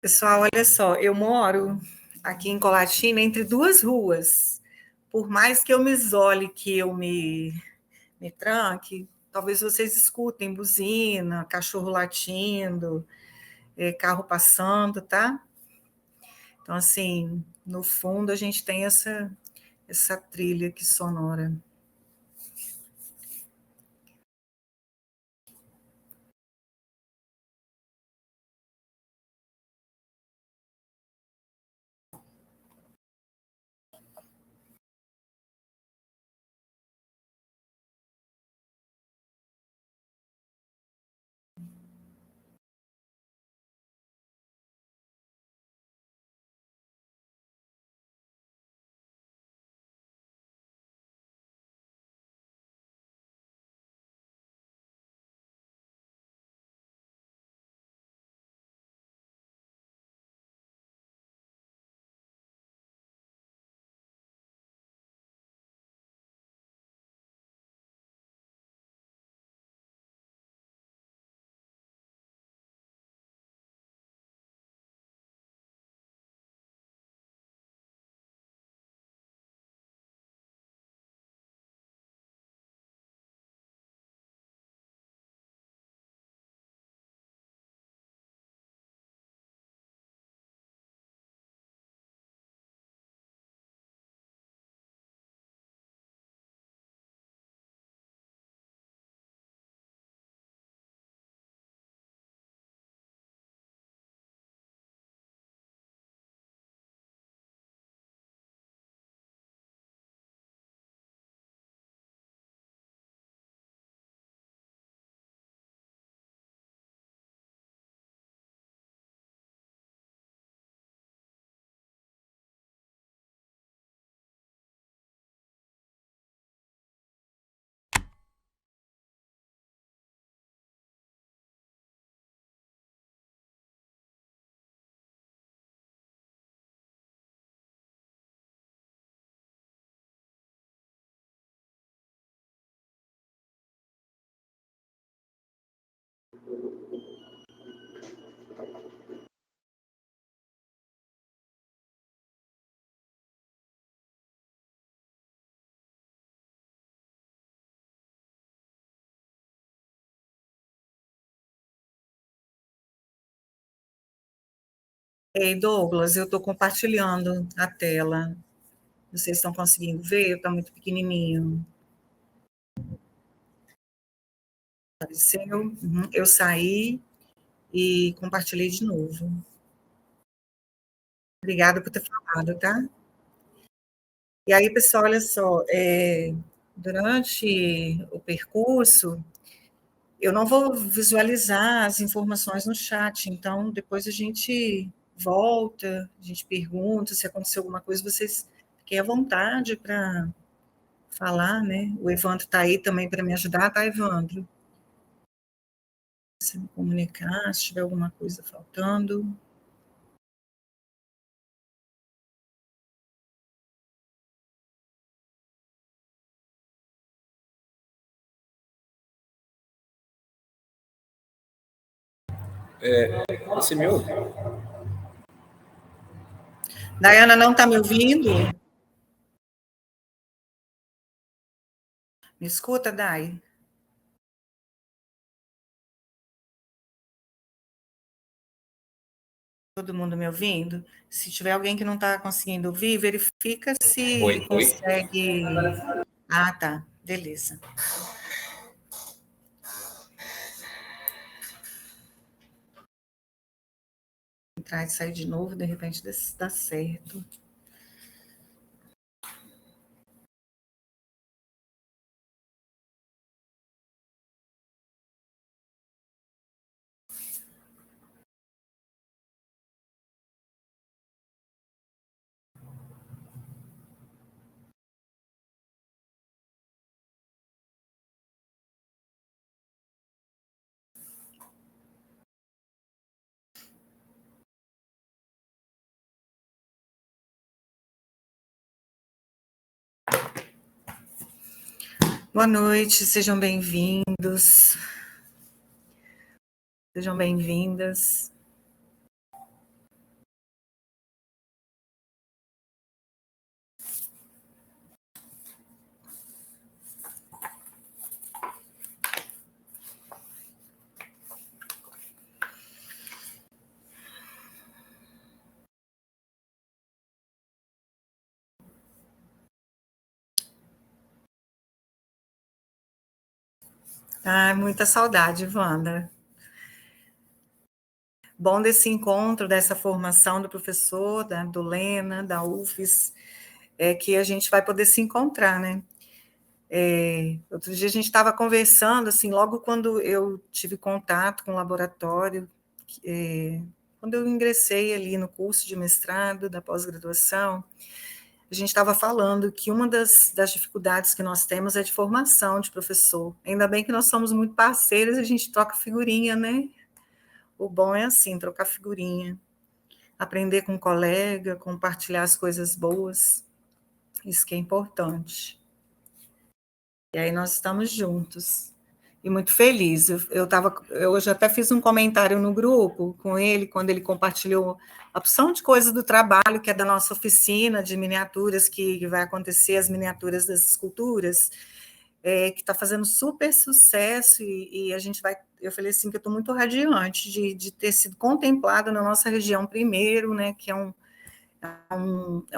Pessoal, olha só, eu moro aqui em Colatina entre duas ruas. Por mais que eu me isole, que eu me tranque, talvez vocês escutem buzina, cachorro latindo, carro passando, tá? Então, assim, no fundo a gente tem essa trilha aqui sonora. Ei, Douglas, eu estou compartilhando a tela. Vocês estão conseguindo ver? Está muito pequenininho. Apareceu? Eu saí e compartilhei de novo. Obrigada por ter falado, tá? E aí, pessoal, olha só, durante o percurso, eu não vou visualizar as informações no chat, então depois a gente volta, a gente pergunta se aconteceu alguma coisa, vocês fiquem à vontade para falar, né? O Evandro está aí também para me ajudar, tá, Evandro? Se me comunicar, se tiver alguma coisa faltando. Você me ouve? Daiana não está me ouvindo? Me escuta, Dai? Todo mundo me ouvindo? Se tiver alguém que não está conseguindo ouvir, verifica se consegue. Ah, tá. Beleza. Entrar e sair de novo, de repente dá certo. Boa noite, sejam bem-vindos. Sejam bem-vindas. Ah, muita saudade, Wanda. Bom desse encontro, dessa formação do professor, do Lena, da UFES, é que a gente vai poder se encontrar, né? Outro dia a gente estava conversando, assim, logo quando eu tive contato com o laboratório, quando eu ingressei ali no curso de mestrado, da pós-graduação, a gente estava falando que uma das dificuldades que nós temos é de formação de professor. Ainda bem que nós somos muito parceiros, a gente troca figurinha, né? O bom é assim, trocar figurinha, aprender com um colega, compartilhar as coisas boas, isso que é importante. E aí nós estamos juntos. E muito feliz. Eu hoje até fiz um comentário no grupo com ele, quando ele compartilhou a opção de coisas do trabalho, que é da nossa oficina de miniaturas, que vai acontecer, as miniaturas das esculturas, que está fazendo super sucesso, e a gente vai. Eu falei assim que eu estou muito radiante de ter sido contemplado na nossa região primeiro, né, que é um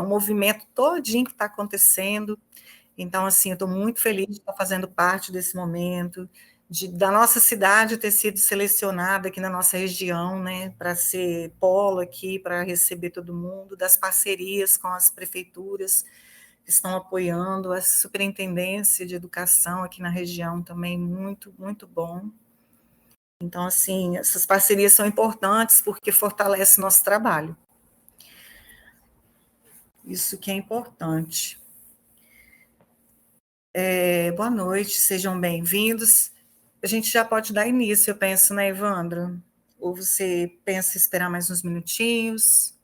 movimento todinho que está acontecendo. Então, assim, eu estou muito feliz de estar fazendo parte desse momento, da nossa cidade ter sido selecionada aqui na nossa região, né, para ser polo aqui, para receber todo mundo, das parcerias com as prefeituras que estão apoiando, a superintendência de educação aqui na região também, muito, muito bom. Então, assim, essas parcerias são importantes porque fortalece o nosso trabalho. Isso que é importante. Boa noite, sejam bem-vindos. A gente já pode dar início, eu penso, né, Evandro? Ou você pensa em esperar mais uns minutinhos?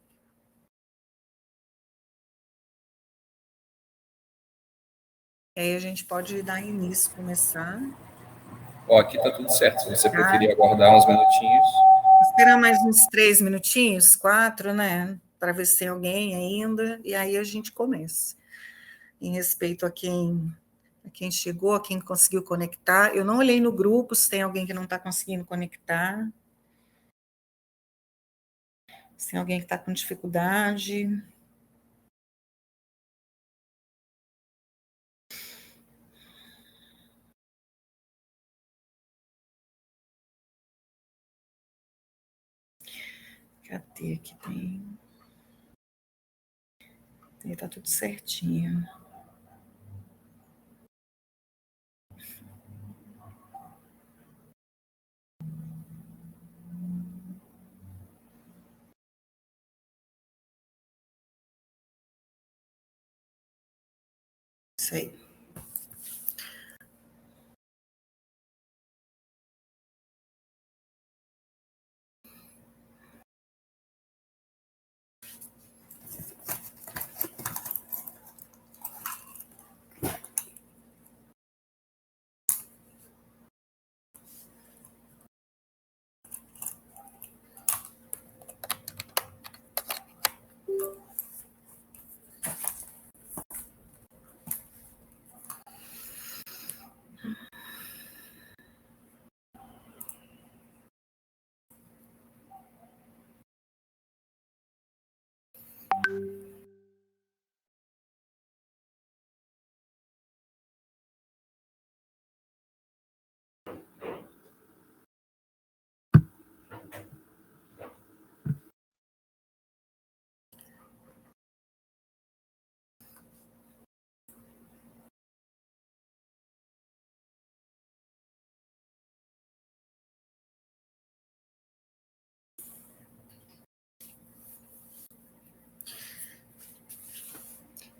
E aí a gente pode dar início, começar. Ó, aqui tá tudo certo. Se você Tá? preferir aguardar uns minutinhos. Esperar mais uns 3 minutinhos, 4, né? Para ver se tem alguém ainda, e aí a gente começa. Em respeito a quem chegou, a quem conseguiu conectar. Eu não olhei no grupo se tem alguém que não está conseguindo conectar. Se tem alguém que está com dificuldade. Cadê que tem? Está tudo certinho. Isso aí.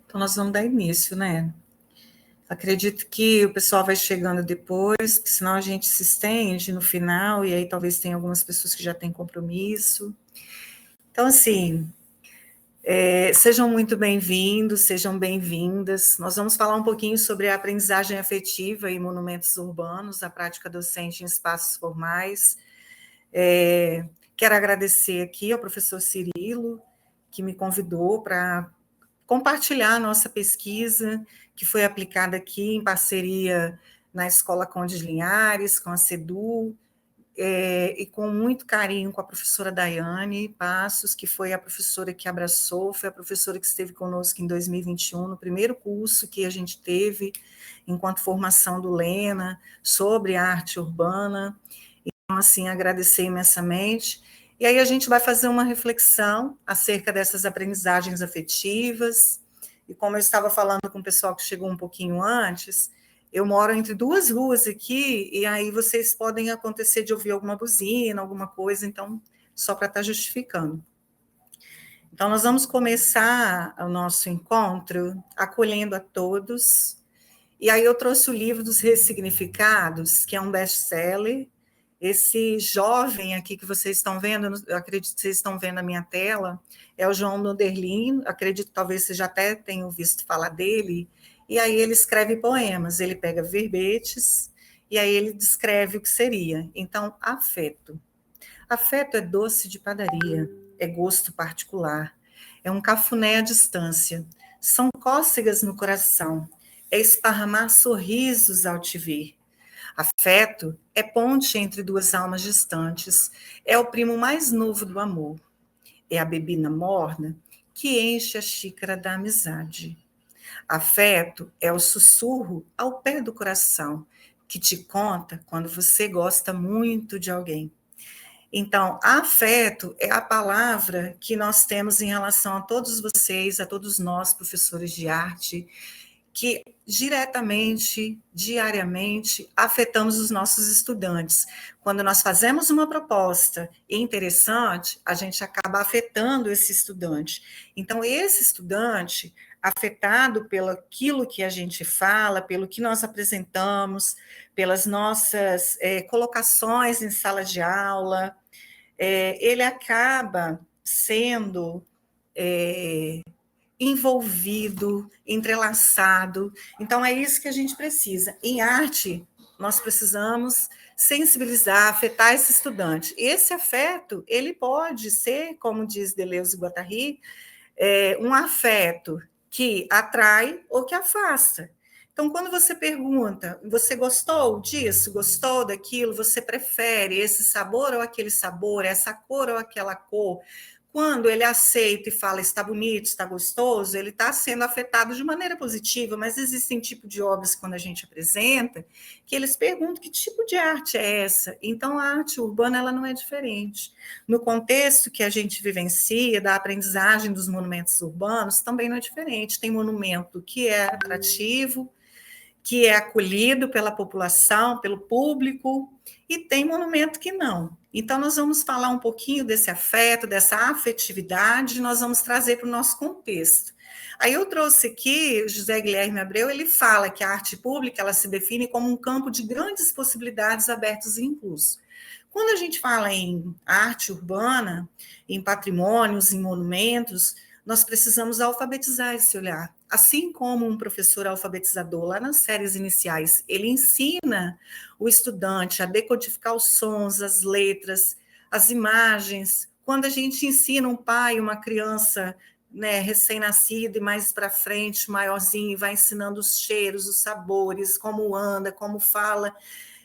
Então, nós vamos dar início, né? Acredito que o pessoal vai chegando depois, porque senão a gente se estende no final, e aí talvez tenha algumas pessoas que já têm compromisso. Então, assim, sejam muito bem-vindos, sejam bem-vindas. Nós vamos falar um pouquinho sobre a aprendizagem afetiva e monumentos urbanos, a prática docente em espaços formais. Quero agradecer aqui ao professor Cirilo, que me convidou para compartilhar a nossa pesquisa, que foi aplicada aqui em parceria na Escola Condes Linhares, com a CEDU, e com muito carinho com a professora Daiane Passos, que foi a professora que abraçou, foi a professora que esteve conosco em 2021, no primeiro curso que a gente teve, enquanto formação do Lena, sobre arte urbana. Então, assim, agradecer imensamente. E aí a gente vai fazer uma reflexão acerca dessas aprendizagens afetivas. E como eu estava falando com o pessoal que chegou um pouquinho antes, eu moro entre duas ruas aqui, e aí vocês podem acontecer de ouvir alguma buzina, alguma coisa, então, só para estar justificando. Então, nós vamos começar o nosso encontro acolhendo a todos. E aí eu trouxe o livro dos Ressignificados, que é um best-seller. Esse jovem aqui que vocês estão vendo, eu acredito que vocês estão vendo na minha tela, é o João Nonderlin, acredito que talvez vocês já até tenham visto falar dele, e aí ele escreve poemas, ele pega verbetes, e aí ele descreve o que seria. Então, afeto. Afeto é doce de padaria, é gosto particular, é um cafuné à distância, são cócegas no coração, é esparramar sorrisos ao te ver. Afeto é ponte entre duas almas distantes, é o primo mais novo do amor, é a bebida morna que enche a xícara da amizade. Afeto é o sussurro ao pé do coração, que te conta quando você gosta muito de alguém. Então, afeto é a palavra que nós temos em relação a todos vocês, a todos nós, professores de arte, que diretamente, diariamente, afetamos os nossos estudantes. Quando nós fazemos uma proposta interessante, a gente acaba afetando esse estudante. Então, esse estudante, afetado pelo aquilo que a gente fala, pelo que nós apresentamos, pelas nossas colocações em sala de aula, ele acaba sendo envolvido, entrelaçado. Então, é isso que a gente precisa. Em arte, nós precisamos sensibilizar, afetar esse estudante. Esse afeto, ele pode ser, como diz Deleuze e Guattari, um afeto que atrai ou que afasta. Então, quando você pergunta, você gostou disso, gostou daquilo, você prefere esse sabor ou aquele sabor, essa cor ou aquela cor, quando ele aceita e fala está bonito, está gostoso, ele está sendo afetado de maneira positiva, mas existem tipo de obras quando a gente apresenta que eles perguntam que tipo de arte é essa. Então, a arte urbana ela não é diferente. No contexto que a gente vivencia, da aprendizagem dos monumentos urbanos, também não é diferente. Tem monumento que é atrativo, que é acolhido pela população, pelo público, e tem monumento que não. Então, nós vamos falar um pouquinho desse afeto, dessa afetividade, nós vamos trazer para o nosso contexto. Aí eu trouxe aqui, o José Guilherme Abreu, ele fala que a arte pública ela se define como um campo de grandes possibilidades abertos e inclusos. Quando a gente fala em arte urbana, em patrimônios, em monumentos, nós precisamos alfabetizar esse olhar. Assim como um professor alfabetizador, lá nas séries iniciais, ele ensina o estudante a decodificar os sons, as letras, as imagens. Quando a gente ensina um pai, uma criança, né, recém-nascido e mais para frente, maiorzinho, vai ensinando os cheiros, os sabores, como anda, como fala,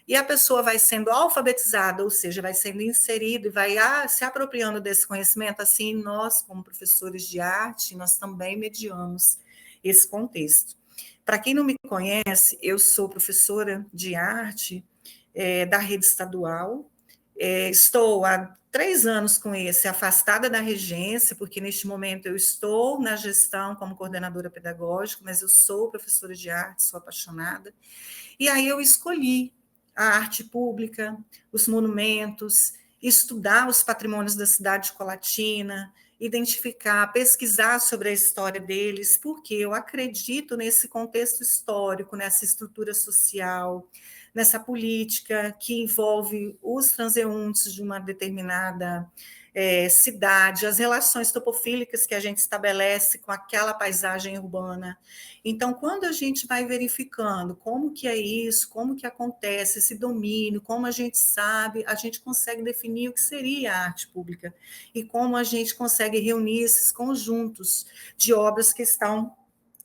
e a pessoa vai sendo alfabetizada, ou seja, vai sendo inserida e vai se apropriando desse conhecimento, assim nós, como professores de arte, nós também mediamos esse contexto. Para quem não me conhece, eu sou professora de arte da rede estadual, estou há 3 anos com esse, afastada da regência, porque neste momento eu estou na gestão como coordenadora pedagógica, mas eu sou professora de arte, sou apaixonada, e aí eu escolhi a arte pública, os monumentos, estudar os patrimônios da cidade de Colatina, identificar, pesquisar sobre a história deles, porque eu acredito nesse contexto histórico, nessa estrutura social, nessa política que envolve os transeuntes de uma determinada cidade, as relações topofílicas que a gente estabelece com aquela paisagem urbana. Então, quando a gente vai verificando como que é isso, como que acontece esse domínio, como a gente sabe, a gente consegue definir o que seria a arte pública e como a gente consegue reunir esses conjuntos de obras que estão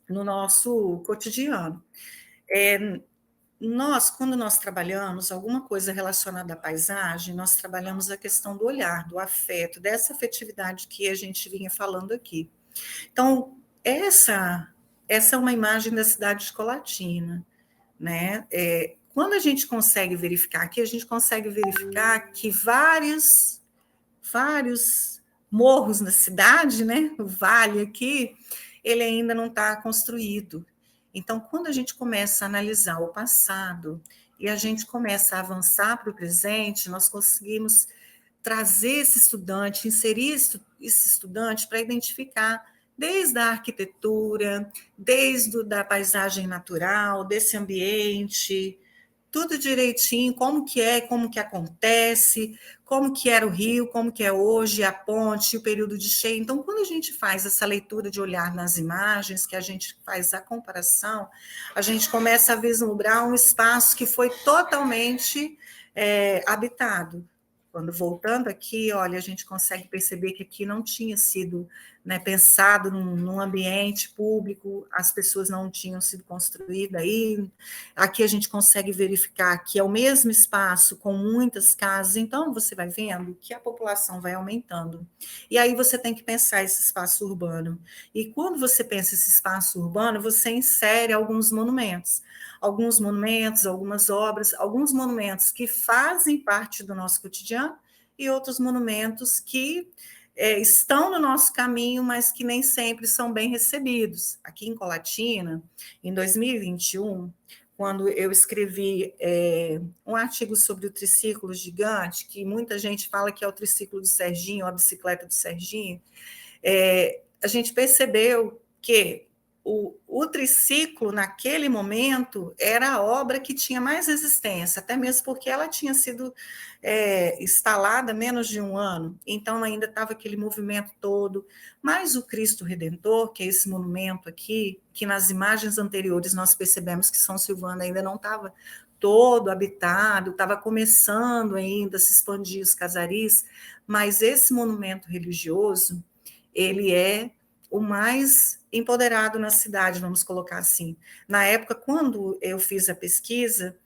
no nosso cotidiano. quando nós trabalhamos alguma coisa relacionada à paisagem, nós trabalhamos a questão do olhar, do afeto, dessa afetividade que a gente vinha falando aqui. Então, essa é uma imagem da cidade de Colatina, né? Quando a gente consegue verificar aqui, a gente consegue verificar que vários morros na cidade, né? O vale aqui, ele ainda não está construído. Então, quando a gente começa a analisar o passado e a gente começa a avançar para o presente, nós conseguimos trazer esse estudante, inserir esse estudante para identificar desde a arquitetura, desde da paisagem natural, desse ambiente, tudo direitinho, como que acontece, como que era o rio, como que é hoje, a ponte, o período de cheia. Então, quando a gente faz essa leitura de olhar nas imagens, que a gente faz a comparação, a gente começa a vislumbrar um espaço que foi totalmente habitado. Quando voltando aqui, olha, a gente consegue perceber que aqui não tinha sido, né, pensado num ambiente público, as pessoas não tinham sido construídas aí. Aqui a gente consegue verificar que é o mesmo espaço com muitas casas, então você vai vendo que a população vai aumentando. E aí você tem que pensar esse espaço urbano. E quando você pensa esse espaço urbano, você insere alguns monumentos, algumas obras, alguns monumentos que fazem parte do nosso cotidiano e outros monumentos que estão no nosso caminho, mas que nem sempre são bem recebidos. Aqui em Colatina, em 2021, quando eu escrevi um artigo sobre o triciclo gigante, que muita gente fala que é o triciclo do Serginho, ou a bicicleta do Serginho, a gente percebeu que o triciclo, naquele momento, era a obra que tinha mais resistência, até mesmo porque ela tinha sido instalada há menos de um ano, então ainda estava aquele movimento todo, mas o Cristo Redentor, que é esse monumento aqui, que nas imagens anteriores nós percebemos que São Silvano ainda não estava todo habitado, estava começando ainda a se expandir os casaris, mas esse monumento religioso, ele é o mais empoderado na cidade, vamos colocar assim. Na época, quando eu fiz a pesquisa,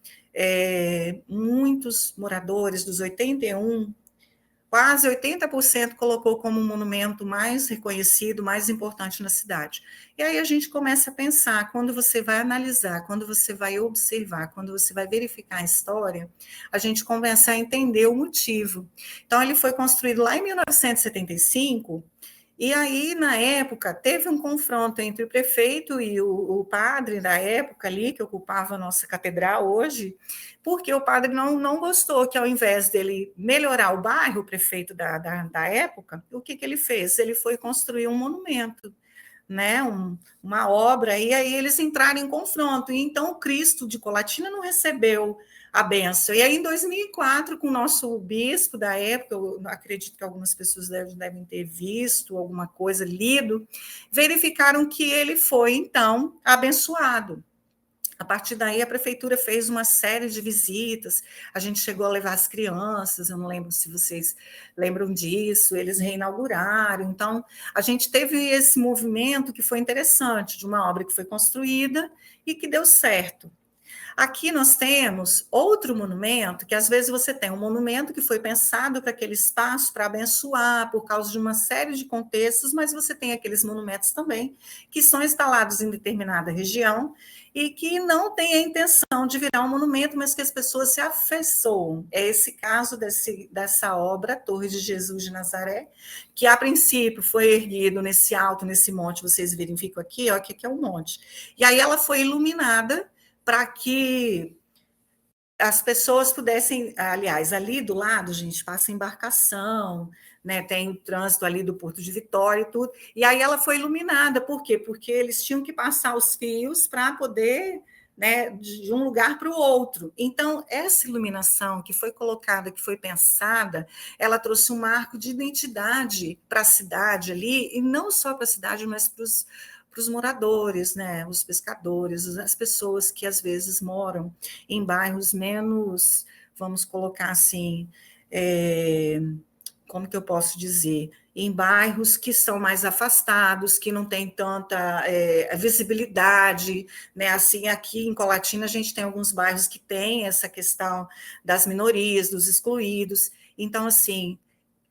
muitos moradores dos 81, quase 80% colocou como um monumento mais reconhecido, mais importante na cidade. E aí a gente começa a pensar, quando você vai analisar, quando você vai observar, quando você vai verificar a história, a gente começa a entender o motivo. Então, ele foi construído lá em 1975, e aí, na época, teve um confronto entre o prefeito e o padre da época ali, que ocupava a nossa catedral hoje, porque o padre não gostou que, ao invés dele melhorar o bairro, o prefeito da época, o que ele fez? Ele foi construir um monumento, né, uma obra, e aí eles entraram em confronto. E então o Cristo de Colatina não recebeu a benção. E aí, em 2004, com o nosso bispo da época, eu acredito que algumas pessoas devem ter visto alguma coisa, lido, verificaram que ele foi, então, abençoado. A partir daí, a prefeitura fez uma série de visitas, a gente chegou a levar as crianças, eu não lembro se vocês lembram disso, eles reinauguraram. Então, a gente teve esse movimento que foi interessante, de uma obra que foi construída e que deu certo. Aqui nós temos outro monumento, que às vezes você tem um monumento que foi pensado para aquele espaço, para abençoar, por causa de uma série de contextos, mas você tem aqueles monumentos também, que são instalados em determinada região e que não têm a intenção de virar um monumento, mas que as pessoas se afeiçoam. É esse caso dessa obra, Torre de Jesus de Nazaré, que a princípio foi erguido nesse alto, nesse monte, vocês verificam aqui, ó, que aqui é um monte. E aí ela foi iluminada para que as pessoas pudessem, aliás, ali do lado, gente, passa embarcação, né, tem o trânsito ali do Porto de Vitória e tudo, e aí ela foi iluminada, por quê? Porque eles tinham que passar os fios para poder, né, de um lugar para o outro. Então, essa iluminação que foi colocada, que foi pensada, ela trouxe um marco de identidade para a cidade ali, e não só para a cidade, mas para os moradores, né, os pescadores, as pessoas que às vezes moram em bairros menos, vamos colocar assim, como que eu posso dizer, em bairros que são mais afastados, que não tem tanta visibilidade, né? Assim, aqui em Colatina a gente tem alguns bairros que tem essa questão das minorias, dos excluídos. Então, assim,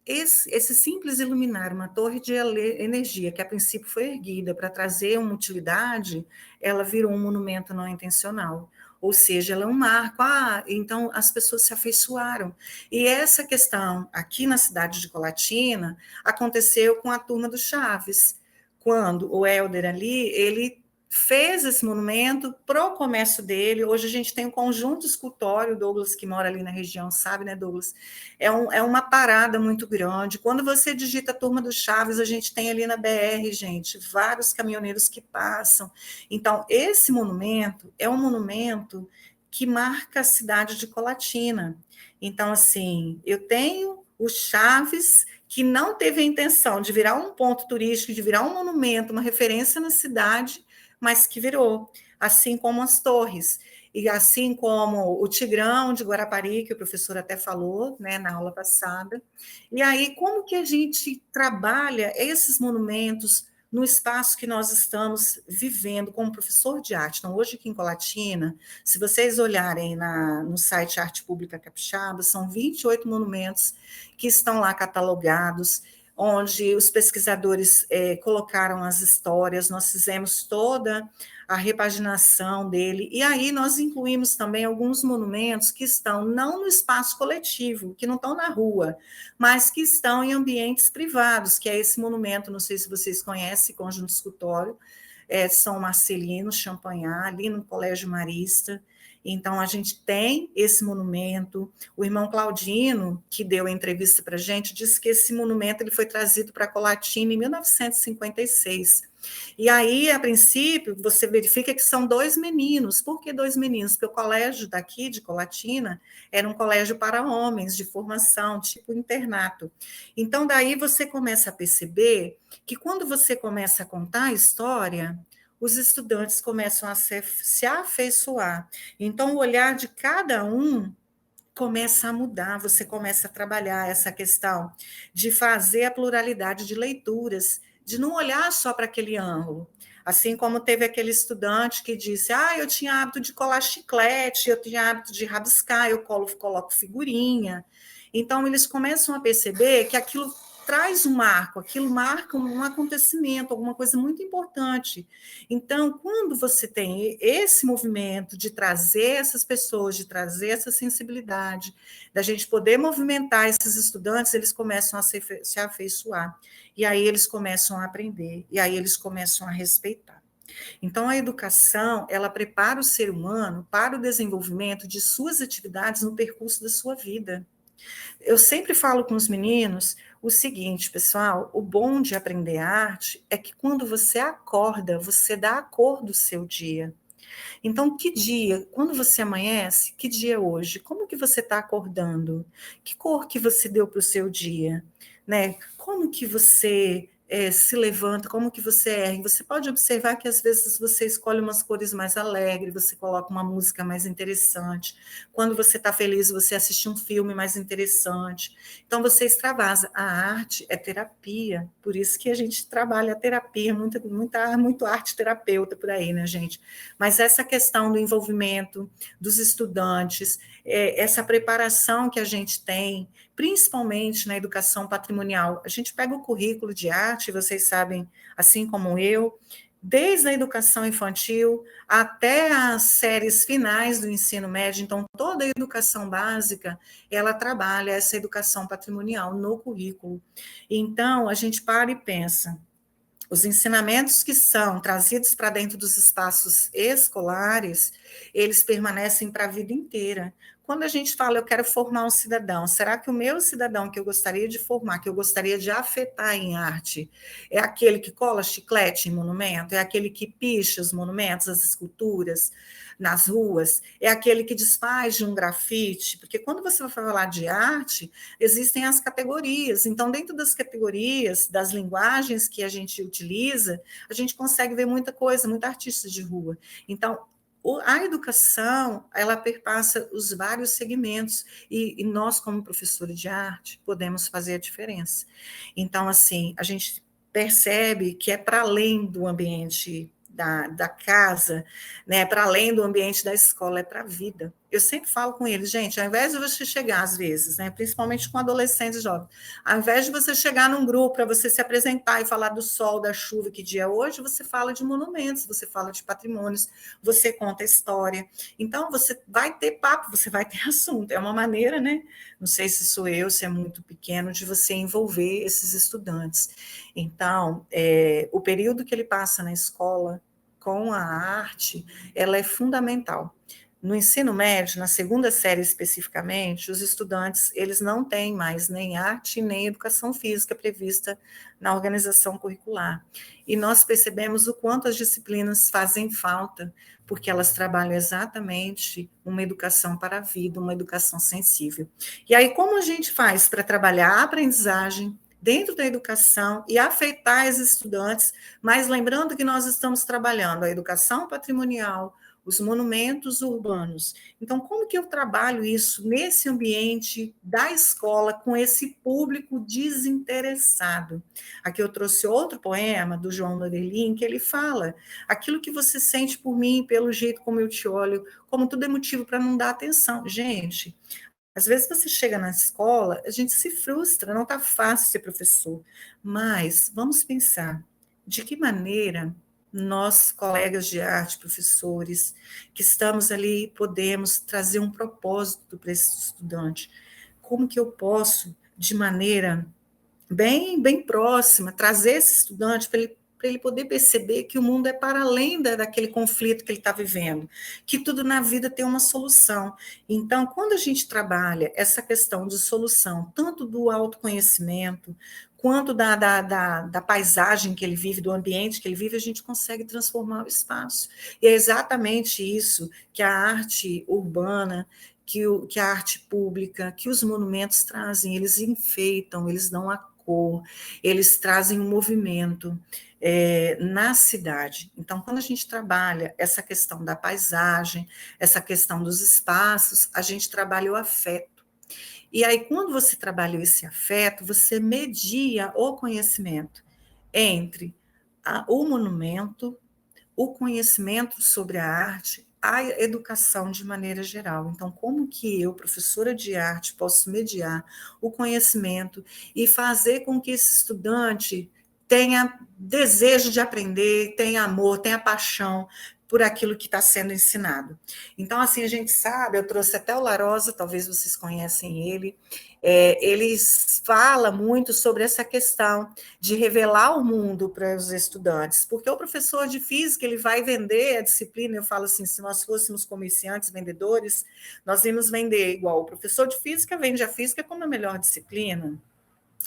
esse simples iluminar uma torre de energia, que a princípio foi erguida para trazer uma utilidade, ela virou um monumento não intencional. Ou seja, ela é um marco. Então as pessoas se afeiçoaram. E essa questão, aqui na cidade de Colatina, aconteceu com a turma do Chaves, quando o Helder ali, ele fez esse monumento para o comércio dele. Hoje a gente tem um conjunto escultório, Douglas, que mora ali na região, sabe, né, Douglas? É uma parada muito grande. Quando você digita a Turma do Chaves, a gente tem ali na BR, gente, vários caminhoneiros que passam. Então, esse monumento é um monumento que marca a cidade de Colatina. Então, assim, eu tenho o Chaves, que não teve a intenção de virar um ponto turístico, de virar um monumento, uma referência na cidade, mas que virou, assim como as torres. E assim como o Tigrão de Guarapari, que o professor até falou, né, na aula passada. E aí, como que a gente trabalha esses monumentos no espaço que nós estamos vivendo como professor de arte? Então, hoje aqui em Colatina, se vocês olharem no site Arte Pública Capixaba, são 28 monumentos que estão lá catalogados, onde os pesquisadores colocaram as histórias, nós fizemos toda a repaginação dele, e aí nós incluímos também alguns monumentos que estão não no espaço coletivo, que não estão na rua, mas que estão em ambientes privados, que é esse monumento, não sei se vocês conhecem, Conjunto Escultório, São Marcelino, Champagnat, ali no Colégio Marista. Então, a gente tem esse monumento. O irmão Claudino, que deu a entrevista para a gente, disse que esse monumento ele foi trazido para Colatina em 1956. E aí, a princípio, você verifica que são 2 meninos. Por que 2 meninos? Porque o colégio daqui, de Colatina, era um colégio para homens, de formação, tipo internato. Então, daí você começa a perceber que quando você começa a contar a história, os estudantes começam a se afeiçoar. Então, o olhar de cada um começa a mudar, você começa a trabalhar essa questão de fazer a pluralidade de leituras, de não olhar só para aquele ângulo. Assim como teve aquele estudante que disse, eu tinha hábito de colar chiclete, eu tinha hábito de rabiscar, eu coloco figurinha. Então, eles começam a perceber que aquilo traz um marco, aquilo marca um acontecimento, alguma coisa muito importante. Então, quando você tem esse movimento de trazer essas pessoas, de trazer essa sensibilidade, da gente poder movimentar esses estudantes, eles começam a se afeiçoar, e aí eles começam a aprender, e aí eles começam a respeitar. Então, a educação, ela prepara o ser humano para o desenvolvimento de suas atividades no percurso da sua vida. Eu sempre falo com os meninos o seguinte, pessoal, o bom de aprender arte é que quando você acorda, você dá a cor do seu dia. Então, que dia, quando você amanhece, que dia é hoje? Como que você está acordando? Que cor que você deu para o seu dia? Né? Como que você se levanta, como que você ergue? Você pode observar que às vezes você escolhe umas cores mais alegres, você coloca uma música mais interessante. Quando você está feliz, você assiste um filme mais interessante. Então, você extravasa. A arte é terapia, por isso que a gente trabalha a terapia, muito arte terapeuta por aí, né, gente? Mas essa questão do envolvimento dos estudantes, essa preparação que a gente tem, principalmente na educação patrimonial. A gente pega o currículo de arte, vocês sabem, assim como eu, desde a educação infantil até as séries finais do ensino médio, então toda a educação básica, ela trabalha essa educação patrimonial no currículo. Então, a gente para e pensa, os ensinamentos que são trazidos para dentro dos espaços escolares, eles permanecem para a vida inteira. Quando a gente fala, eu quero formar um cidadão, será que o meu cidadão que eu gostaria de formar, que eu gostaria de afetar em arte, é aquele que cola chiclete em monumento? É aquele que picha os monumentos, as esculturas nas ruas? É aquele que desfaz de um grafite? Porque quando você vai falar de arte, existem as categorias. Então, dentro das categorias, das linguagens que a gente utiliza, a gente consegue ver muita coisa, muita artista de rua. Então, A educação, ela perpassa os vários segmentos, e nós, como professores de arte, podemos fazer a diferença. Então, assim, a gente percebe que é para além do ambiente da casa, né, para além do ambiente da escola, é para a vida. Eu sempre falo com eles, gente, ao invés de você chegar, às vezes, né, principalmente com adolescentes e jovens, ao invés de você chegar num grupo para você se apresentar e falar do sol, da chuva, que dia é hoje, você fala de monumentos, você fala de patrimônios, você conta história. Então, você vai ter papo, você vai ter assunto. É uma maneira, né? Não sei se sou eu, se é muito pequeno, de você envolver esses estudantes. Então, o período que ele passa na escola com a arte, ela é fundamental. No ensino médio, na segunda série especificamente, os estudantes, eles não têm mais nem arte nem educação física prevista na organização curricular. E nós percebemos o quanto as disciplinas fazem falta, porque elas trabalham exatamente uma educação para a vida, uma educação sensível. E aí, como a gente faz para trabalhar a aprendizagem dentro da educação e afetar os estudantes, mas lembrando que nós estamos trabalhando a educação patrimonial, os monumentos urbanos. Então, como que eu trabalho isso nesse ambiente da escola com esse público desinteressado? Aqui eu trouxe outro poema do João Novelin, que ele fala: aquilo que você sente por mim, pelo jeito como eu te olho, como tudo é motivo para não dar atenção. Gente, às vezes você chega na escola, a gente se frustra, não está fácil ser professor, mas vamos pensar de que maneira nós, colegas de arte, professores, que estamos ali, podemos trazer um propósito para esse estudante. Como que eu posso, de maneira bem próxima, trazer esse estudante para ele poder perceber que o mundo é para além daquele conflito que ele está vivendo, que tudo na vida tem uma solução. Então, quando a gente trabalha essa questão de solução, tanto do autoconhecimento, quanto da paisagem que ele vive, do ambiente que ele vive, a gente consegue transformar o espaço. E é exatamente isso que a arte urbana, que a arte pública, que os monumentos trazem, eles enfeitam, eles dão a cor, eles trazem um movimento na cidade. Então, quando a gente trabalha essa questão da paisagem, essa questão dos espaços, a gente trabalha o afeto. E aí, quando você trabalha esse afeto, você media o conhecimento entre o monumento, o conhecimento sobre a arte, a educação de maneira geral. Então, como que eu, professora de arte, posso mediar o conhecimento e fazer com que esse estudante tenha desejo de aprender, tenha amor, tenha paixão por aquilo que está sendo ensinado. Então, assim, a gente sabe, eu trouxe até o Larosa, talvez vocês conhecem ele, ele fala muito sobre essa questão de revelar o mundo para os estudantes, porque o professor de física, ele vai vender a disciplina, eu falo assim, se nós fôssemos comerciantes, vendedores, nós íamos vender igual, o professor de física vende a física como a melhor disciplina,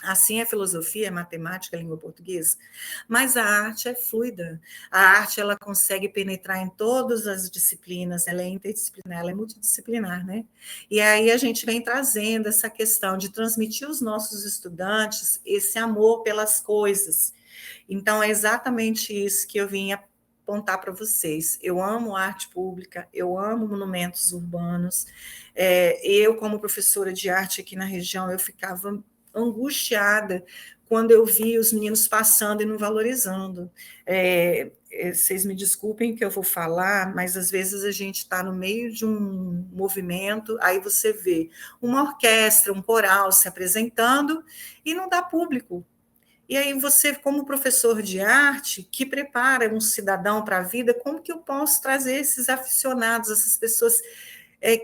assim é filosofia, é matemática, é língua portuguesa, mas a arte é fluida, a arte ela consegue penetrar em todas as disciplinas, ela é interdisciplinar, ela é multidisciplinar, né? E aí a gente vem trazendo essa questão de transmitir aos nossos estudantes esse amor pelas coisas. Então é exatamente isso que eu vim apontar para vocês. Eu amo arte pública, eu amo monumentos urbanos. Eu, como professora de arte aqui na região, eu ficava angustiada quando eu vi os meninos passando e não valorizando. Vocês me desculpem que eu vou falar, mas às vezes a gente está no meio de um movimento, aí você vê uma orquestra, um coral se apresentando e não dá público. E aí você, como professor de arte, que prepara um cidadão para a vida, como que eu posso trazer esses aficionados, essas pessoas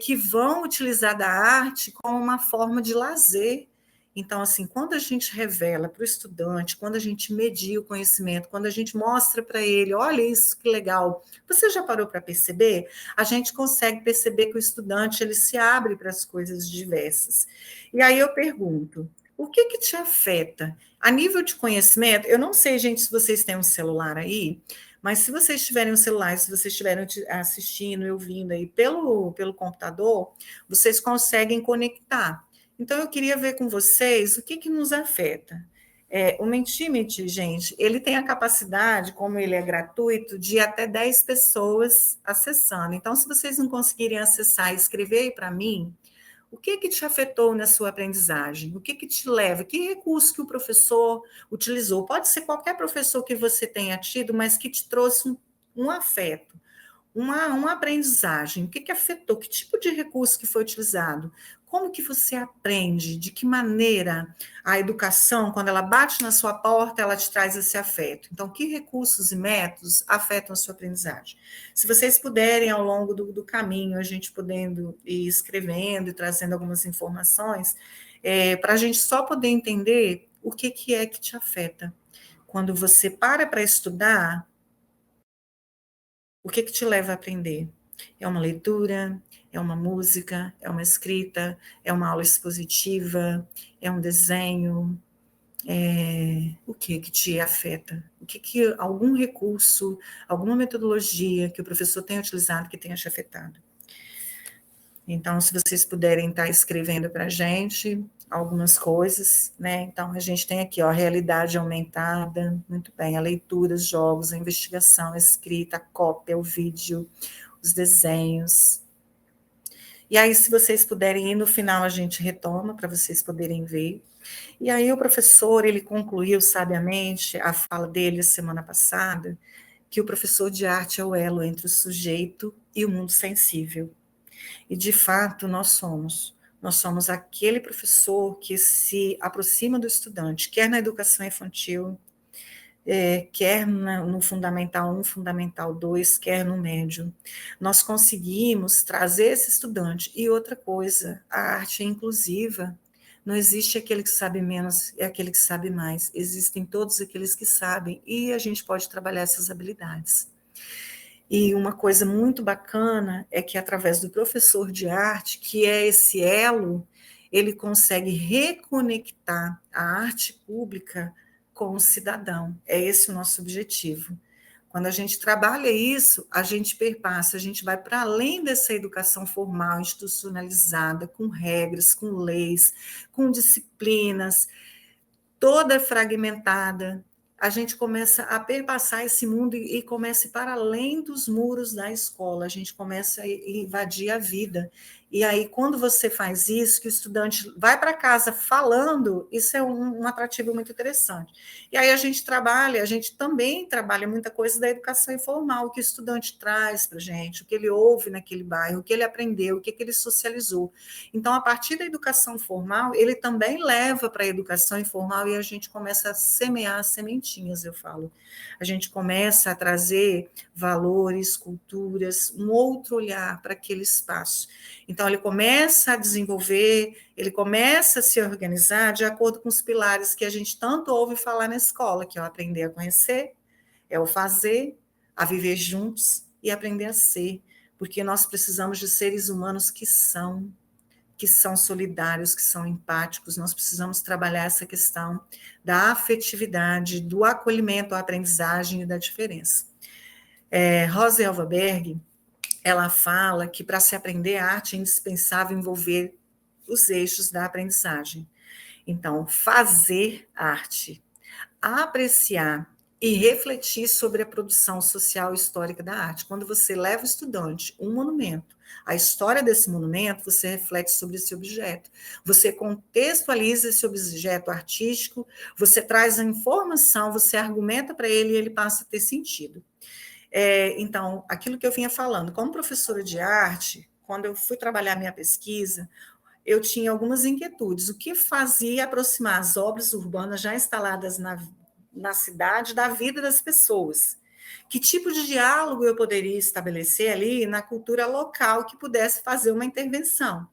que vão utilizar da arte como uma forma de lazer? Então, assim, quando a gente revela para o estudante, quando a gente media o conhecimento, quando a gente mostra para ele, olha isso que legal, você já parou para perceber? A gente consegue perceber que o estudante ele se abre para as coisas diversas. E aí eu pergunto, o que te afeta? A nível de conhecimento, eu não sei, gente, se vocês têm um celular aí, mas se vocês tiverem um celular, se vocês estiverem assistindo e ouvindo aí pelo computador, vocês conseguem conectar. Então, eu queria ver com vocês o que nos afeta. O Mentimeter, gente, ele tem a capacidade, como ele é gratuito, de até 10 pessoas acessando. Então, se vocês não conseguirem acessar e escrever aí para mim, o que te afetou na sua aprendizagem? O que te leva? Que recurso que o professor utilizou? Pode ser qualquer professor que você tenha tido, mas que te trouxe um afeto, uma aprendizagem. O que afetou? Que tipo de recurso que foi utilizado? Como que você aprende? De que maneira a educação, quando ela bate na sua porta, ela te traz esse afeto? Então, que recursos e métodos afetam a sua aprendizagem? Se vocês puderem, ao longo do caminho, a gente podendo ir escrevendo e trazendo algumas informações, para a gente só poder entender o que é que te afeta. Quando você para estudar, o que te leva a aprender? É uma leitura, é uma música, é uma escrita, é uma aula expositiva, é um desenho, o que te afeta? O que algum recurso, alguma metodologia que o professor tenha utilizado que tenha te afetado? Então, se vocês puderem estar escrevendo para a gente algumas coisas, né? Então, a gente tem aqui, ó, a realidade aumentada, muito bem, a leitura, os jogos, a investigação, a escrita, a cópia, o vídeo, os desenhos. E aí, se vocês puderem ir no final, a gente retoma para vocês poderem ver. E aí, o professor, ele concluiu sabiamente a fala dele semana passada, que o professor de arte é o elo entre o sujeito e o mundo sensível. E, de fato, nós somos. Nós somos aquele professor que se aproxima do estudante, quer na educação infantil, quer no Fundamental 1, Fundamental 2, quer no médio. Nós conseguimos trazer esse estudante. E outra coisa, a arte é inclusiva. Não existe aquele que sabe menos, é aquele que sabe mais. Existem todos aqueles que sabem, e a gente pode trabalhar essas habilidades. E uma coisa muito bacana é que, através do professor de arte, que é esse elo, ele consegue reconectar a arte pública com o cidadão. É esse o nosso objetivo. Quando a gente trabalha isso, a gente perpassa, a gente vai para além dessa educação formal, institucionalizada, com regras, com leis, com disciplinas, toda fragmentada. A gente começa a perpassar esse mundo e começa a ir para além dos muros da escola, a gente começa a invadir a vida. E aí, quando você faz isso, que o estudante vai para casa falando, isso é um atrativo muito interessante. E aí a gente também trabalha muita coisa da educação informal, que o estudante traz para a gente, o que ele ouve naquele bairro, o que ele aprendeu, o que ele socializou. Então, a partir da educação formal, ele também leva para a educação informal e a gente começa a semear sementinhas, eu falo. A gente começa a trazer valores, culturas, um outro olhar para aquele espaço. Então, ele começa a desenvolver, ele começa a se organizar de acordo com os pilares que a gente tanto ouve falar na escola, que é o aprender a conhecer, é o fazer, a viver juntos e aprender a ser, porque nós precisamos de seres humanos que são solidários, que são empáticos, nós precisamos trabalhar essa questão da afetividade, do acolhimento, à aprendizagem e da diferença. Rosa Elvaberg, ela fala que para se aprender arte é indispensável envolver os eixos da aprendizagem. Então, fazer arte, apreciar e refletir sobre a produção social e histórica da arte. Quando você leva o estudante um monumento, a história desse monumento, você reflete sobre esse objeto, você contextualiza esse objeto artístico, você traz a informação, você argumenta para ele e ele passa a ter sentido. Então, aquilo que eu vinha falando, como professora de arte, quando eu fui trabalhar minha pesquisa, eu tinha algumas inquietudes. O que fazia aproximar as obras urbanas já instaladas na cidade da vida das pessoas? Que tipo de diálogo eu poderia estabelecer ali na cultura local que pudesse fazer uma intervenção?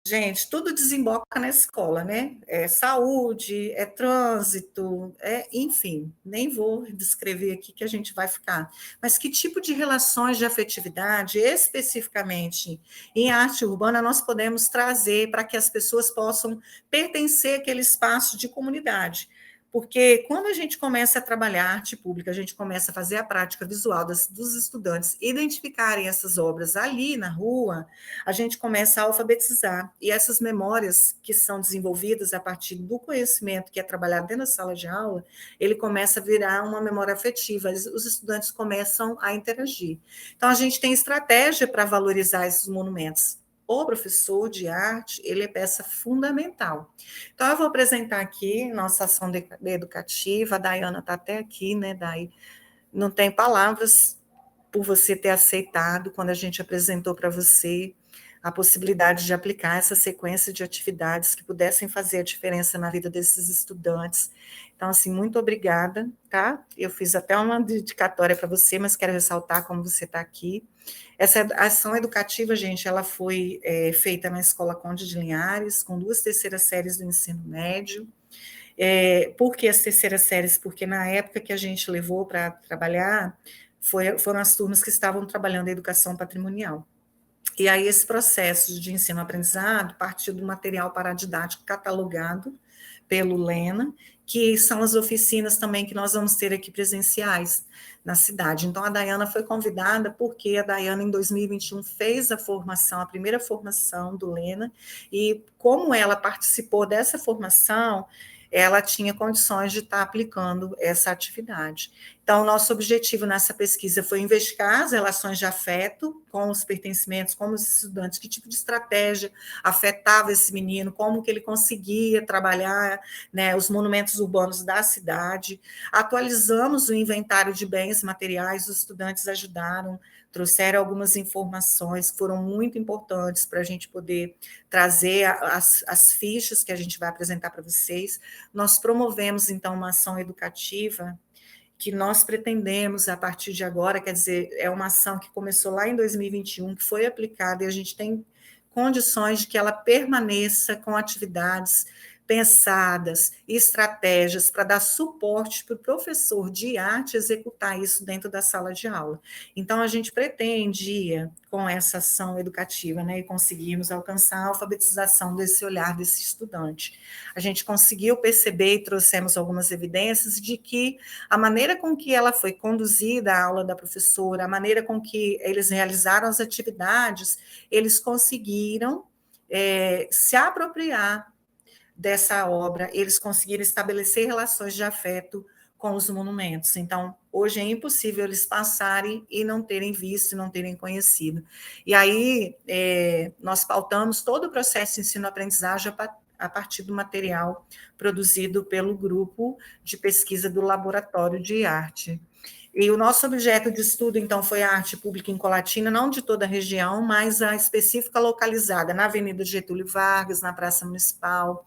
Gente, tudo desemboca na escola, né? É saúde, é trânsito, enfim, nem vou descrever aqui que a gente vai ficar. Mas que tipo de relações de afetividade, especificamente em arte urbana, nós podemos trazer para que as pessoas possam pertencer àquele espaço de comunidade? Porque quando a gente começa a trabalhar arte pública, a gente começa a fazer a prática visual dos estudantes identificarem essas obras ali na rua, a gente começa a alfabetizar. E essas memórias que são desenvolvidas a partir do conhecimento que é trabalhado dentro da sala de aula, ele começa a virar uma memória afetiva, os estudantes começam a interagir. Então, a gente tem estratégia para valorizar esses monumentos. O professor de arte, ele é peça fundamental. Então, eu vou apresentar aqui nossa ação educativa. A Dayana está até aqui, né, Day? Não tem palavras por você ter aceitado quando a gente apresentou para você a possibilidade de aplicar essa sequência de atividades que pudessem fazer a diferença na vida desses estudantes. Então, assim, muito obrigada, tá? Eu fiz até uma dedicatória para você, mas quero ressaltar como você está aqui. Essa ação educativa, gente, ela foi feita na Escola Conde de Linhares, com 2 terceiras séries do ensino médio. Por que as terceiras séries? Porque na época que a gente levou para trabalhar, foram as turmas que estavam trabalhando a educação patrimonial. E aí esse processo de ensino-aprendizado partiu do material paradidático catalogado pelo Lena, que são as oficinas também que nós vamos ter aqui presenciais na cidade. Então, a Dayana foi convidada porque a Dayana, em 2021, fez a formação, a primeira formação do Lena, e como ela participou dessa formação, ela tinha condições de estar aplicando essa atividade. Então, nosso objetivo nessa pesquisa foi investigar as relações de afeto com os pertencimentos, como os estudantes, que tipo de estratégia afetava esse menino, como que ele conseguia trabalhar, né, os monumentos urbanos da cidade. Atualizamos o inventário de bens materiais, os estudantes ajudaram, trouxeram algumas informações que foram muito importantes para a gente poder trazer as fichas que a gente vai apresentar para vocês. Nós promovemos, então, uma ação educativa que nós pretendemos, a partir de agora, quer dizer, é uma ação que começou lá em 2021, que foi aplicada, e a gente tem condições de que ela permaneça com atividades pensadas, estratégias para dar suporte para o professor de arte executar isso dentro da sala de aula. Então, a gente pretendia, com essa ação educativa, né, e conseguimos alcançar a alfabetização desse olhar desse estudante. A gente conseguiu perceber e trouxemos algumas evidências de que a maneira com que ela foi conduzida, a aula da professora, a maneira com que eles realizaram as atividades, eles conseguiram se apropriar dessa obra, eles conseguiram estabelecer relações de afeto com os monumentos. Então, hoje é impossível eles passarem e não terem visto, não terem conhecido. E aí, nós pautamos todo o processo de ensino-aprendizagem a partir do material produzido pelo grupo de pesquisa do Laboratório de Arte. E o nosso objeto de estudo, então, foi a arte pública em Colatina, não de toda a região, mas a específica localizada na Avenida Getúlio Vargas, na Praça Municipal,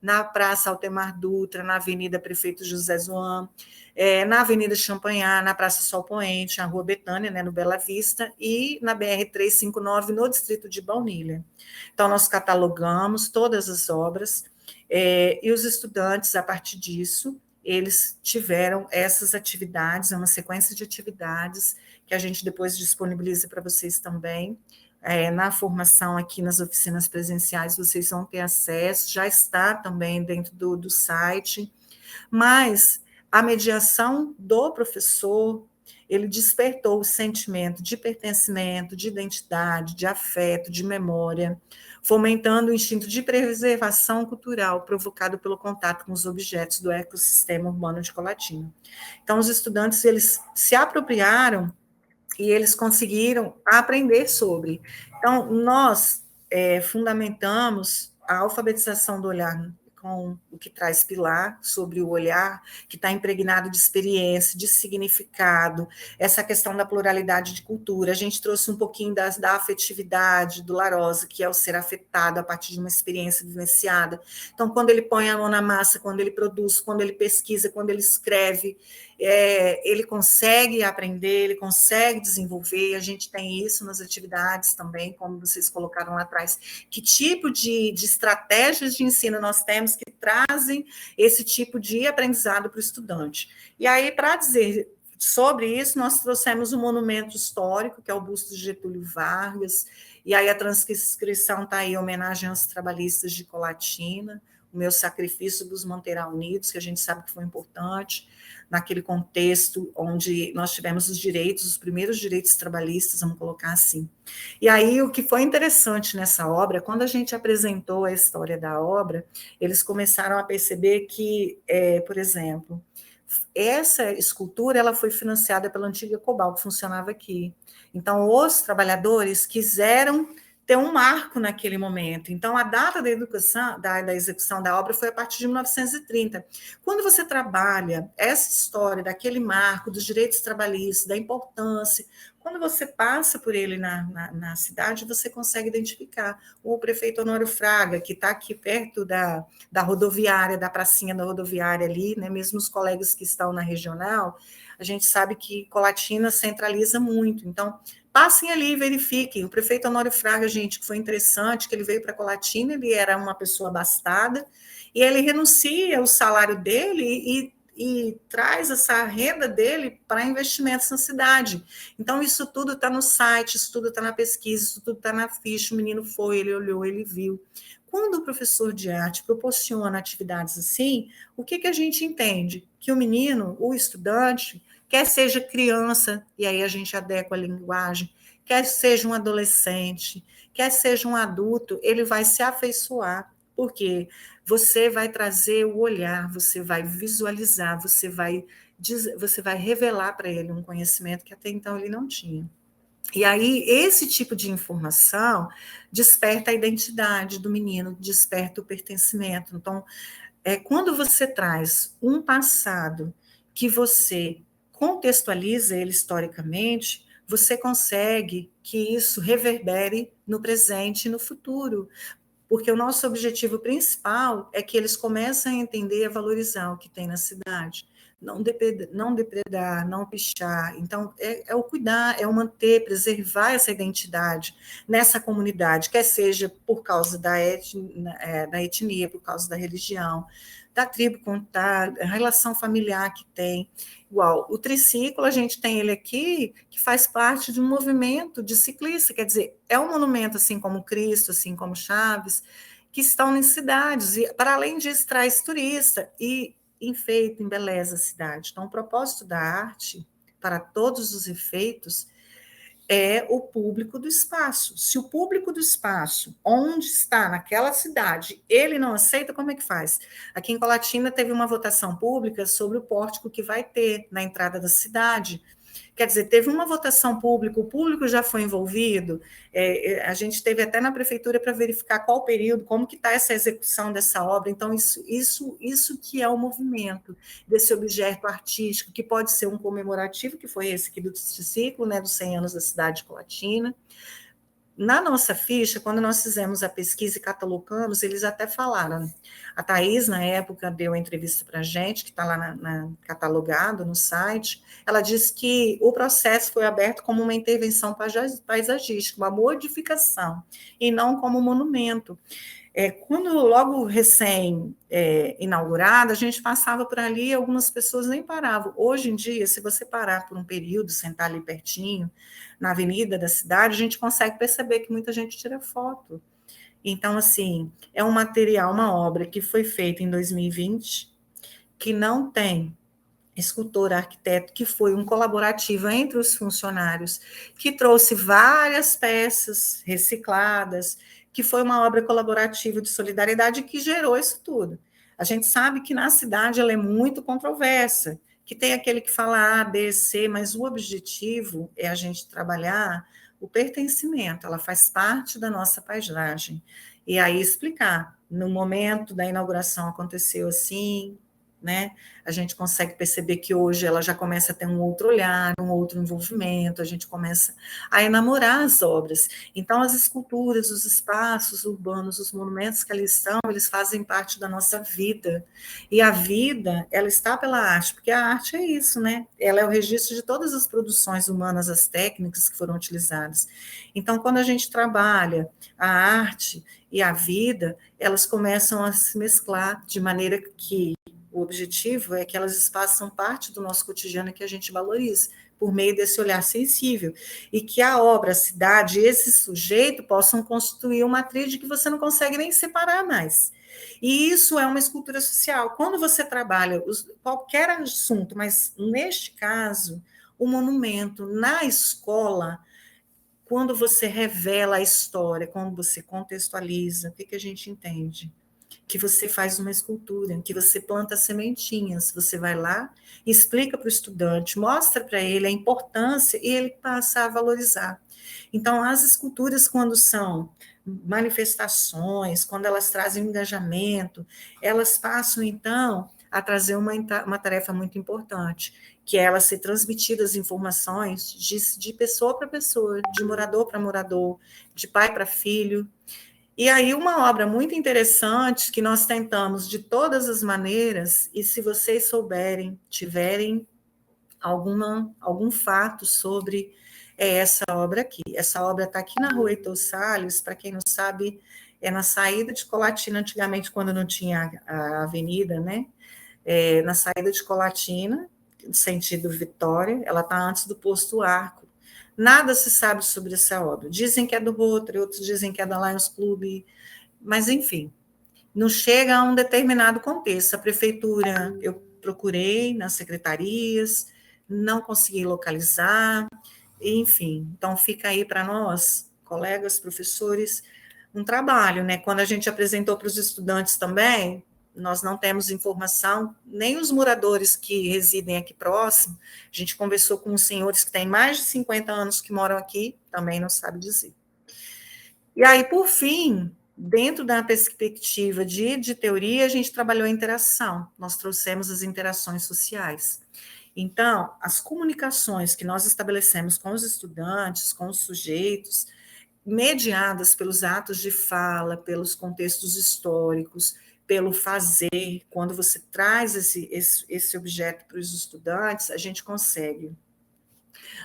na Praça Altemar Dutra, na Avenida Prefeito José Zoan, na Avenida Champanhar, na Praça Sol Poente, na Rua Betânia, né, no Bela Vista, e na BR-359, no distrito de Baunilha. Então, nós catalogamos todas as obras, e os estudantes, a partir disso, eles tiveram essas atividades, é uma sequência de atividades que a gente depois disponibiliza para vocês também. Na formação aqui nas oficinas presenciais, vocês vão ter acesso, já está também dentro do site, mas a mediação do professor, ele despertou o sentimento de pertencimento, de identidade, de afeto, de memória, fomentando o instinto de preservação cultural provocado pelo contato com os objetos do ecossistema urbano de Colatina. Então, os estudantes, eles se apropriaram e eles conseguiram aprender sobre. Então, nós fundamentamos a alfabetização do olhar com o que traz Pilar, sobre o olhar que está impregnado de experiência, de significado, essa questão da pluralidade de cultura. A gente trouxe um pouquinho da afetividade do Larosa, que é o ser afetado a partir de uma experiência vivenciada. Então, quando ele põe a mão na massa, quando ele produz, quando ele pesquisa, quando ele escreve, ele consegue aprender, ele consegue desenvolver, a gente tem isso nas atividades também, como vocês colocaram lá atrás. Que tipo de estratégias de ensino nós temos que trazem esse tipo de aprendizado para o estudante? E aí, para dizer sobre isso, nós trouxemos um monumento histórico, que é o busto de Getúlio Vargas, E aí a transcrição está aí, homenagem aos trabalhistas de Colatina, o meu sacrifício dos manterá unidos, que a gente sabe que foi importante, naquele contexto onde nós tivemos os direitos, os primeiros direitos trabalhistas, vamos colocar assim. E aí o que foi interessante nessa obra, quando a gente apresentou a história da obra, eles começaram a perceber que, por exemplo, essa escultura ela foi financiada pela antiga Cobal, que funcionava aqui. Então, os trabalhadores quiseram ter um marco naquele momento. Então, a data da educação, da execução da obra foi a partir de 1930. Quando você trabalha essa história daquele marco, dos direitos trabalhistas, da importância, quando você passa por ele na cidade, você consegue identificar. O prefeito Honório Fraga, que está aqui perto da rodoviária, da pracinha da rodoviária ali, né, mesmo os colegas que estão na regional, a gente sabe que Colatina centraliza muito. Então, passem ali e verifiquem. O prefeito Honório Fraga, gente, que foi interessante, que ele veio para Colatina, ele era uma pessoa abastada, e ele renuncia o salário dele e traz essa renda dele para investimentos na cidade. Então, isso tudo está no site, isso tudo está na pesquisa, isso tudo está na ficha. O menino foi, ele olhou, ele viu. Quando o professor de arte proporciona atividades assim, o que a gente entende? Que o menino, o estudante, quer seja criança, e aí a gente adequa a linguagem, quer seja um adolescente, quer seja um adulto, ele vai se afeiçoar, porque você vai trazer o olhar, você vai visualizar, você vai revelar para ele um conhecimento que até então ele não tinha. E aí, esse tipo de informação desperta a identidade do menino, desperta o pertencimento. Então, quando você traz um passado que você contextualiza ele historicamente, você consegue que isso reverbere no presente e no futuro, porque o nosso objetivo principal é que eles comecem a entender e a valorizar o que tem na cidade. Não depredar, não pichar. Então, é o cuidar, é o manter, preservar essa identidade nessa comunidade, quer seja por causa da etnia, por causa da religião, da tribo, da relação familiar que tem. Igual, o triciclo, a gente tem ele aqui, que faz parte de um movimento de ciclista, quer dizer, é um monumento, assim como Cristo, assim como Chaves, que estão em cidades, e para além disso, traz turista e enfeita, embeleza a cidade. Então, o propósito da arte, para todos os efeitos, é o público do espaço. Se o público do espaço, onde está, naquela cidade, ele não aceita, como é que faz? Aqui em Colatina teve uma votação pública sobre o pórtico que vai ter na entrada da cidade. Quer dizer, teve uma votação pública, o público já foi envolvido, a gente teve até na prefeitura para verificar qual período, como que está essa execução dessa obra. Então, isso que é o movimento desse objeto artístico, que pode ser um comemorativo, que foi esse aqui do ciclo, né, dos 100 anos da cidade de Colatina. Na nossa ficha, quando nós fizemos a pesquisa e catalogamos, eles até falaram. A Thais, na época, deu uma entrevista para a gente, que está lá catalogado no site. Ela disse que o processo foi aberto como uma intervenção paisagística, uma modificação, e não como monumento. Quando logo recém-inaugurada, a gente passava por ali, algumas pessoas nem paravam. Hoje em dia, se você parar por um período, sentar ali pertinho, na avenida da cidade, a gente consegue perceber que muita gente tira foto. Então, assim, é um material, uma obra que foi feita em 2020, que não tem escultor, arquiteto, que foi um colaborativo entre os funcionários, que trouxe várias peças recicladas, que foi uma obra colaborativa de solidariedade que gerou isso tudo. A gente sabe que na cidade ela é muito controversa, que tem aquele que fala A, B, C, mas o objetivo é a gente trabalhar o pertencimento, ela faz parte da nossa paisagem. E aí explicar, no momento da inauguração aconteceu assim, né? A gente consegue perceber que hoje ela já começa a ter um outro olhar, um outro envolvimento, a gente começa a enamorar as obras. Então, as esculturas, os espaços urbanos, os monumentos que ali estão, eles fazem parte da nossa vida. E a vida, ela está pela arte, porque a arte é isso, né? Ela é o registro de todas as produções humanas, as técnicas que foram utilizadas. Então, quando a gente trabalha a arte e a vida, elas começam a se mesclar de maneira que o objetivo é que elas façam parte do nosso cotidiano e que a gente valorize, por meio desse olhar sensível, e que a obra, a cidade, esse sujeito possam constituir uma tríade que você não consegue nem separar mais. E isso é uma escultura social. Quando você trabalha qualquer assunto, mas neste caso, o monumento na escola, quando você revela a história, quando você contextualiza, o que a gente entende? Que você faz uma escultura, que você planta sementinhas, você vai lá, explica para o estudante, mostra para ele a importância e ele passa a valorizar. Então, as esculturas, quando são manifestações, quando elas trazem engajamento, elas passam, então, a trazer uma tarefa muito importante, que é ela ser transmitida as informações de pessoa para pessoa, de morador para morador, de pai para filho. E aí, uma obra muito interessante que nós tentamos de todas as maneiras, e se vocês souberem, tiverem algum fato sobre essa obra aqui. Essa obra está aqui na Rua Heitor Salles, para quem não sabe, é na saída de Colatina, antigamente, quando não tinha a avenida, né? Na saída de Colatina, sentido Vitória, ela está antes do posto Arco. Nada se sabe sobre essa obra. Dizem que é do Rotary, outros dizem que é da Lions Club, mas, enfim, não chega a um determinado contexto. A prefeitura, eu procurei nas secretarias, não consegui localizar, enfim. Então, fica aí para nós, colegas, professores, um trabalho, né? Quando a gente apresentou para os estudantes também, nós não temos informação, nem os moradores que residem aqui próximo, a gente conversou com os senhores que têm mais de 50 anos que moram aqui, também não sabe dizer. E aí, por fim, dentro da perspectiva de teoria, a gente trabalhou a interação, nós trouxemos as interações sociais. Então, as comunicações que nós estabelecemos com os estudantes, com os sujeitos, mediadas pelos atos de fala, pelos contextos históricos, pelo fazer, quando você traz esse objeto para os estudantes, a gente consegue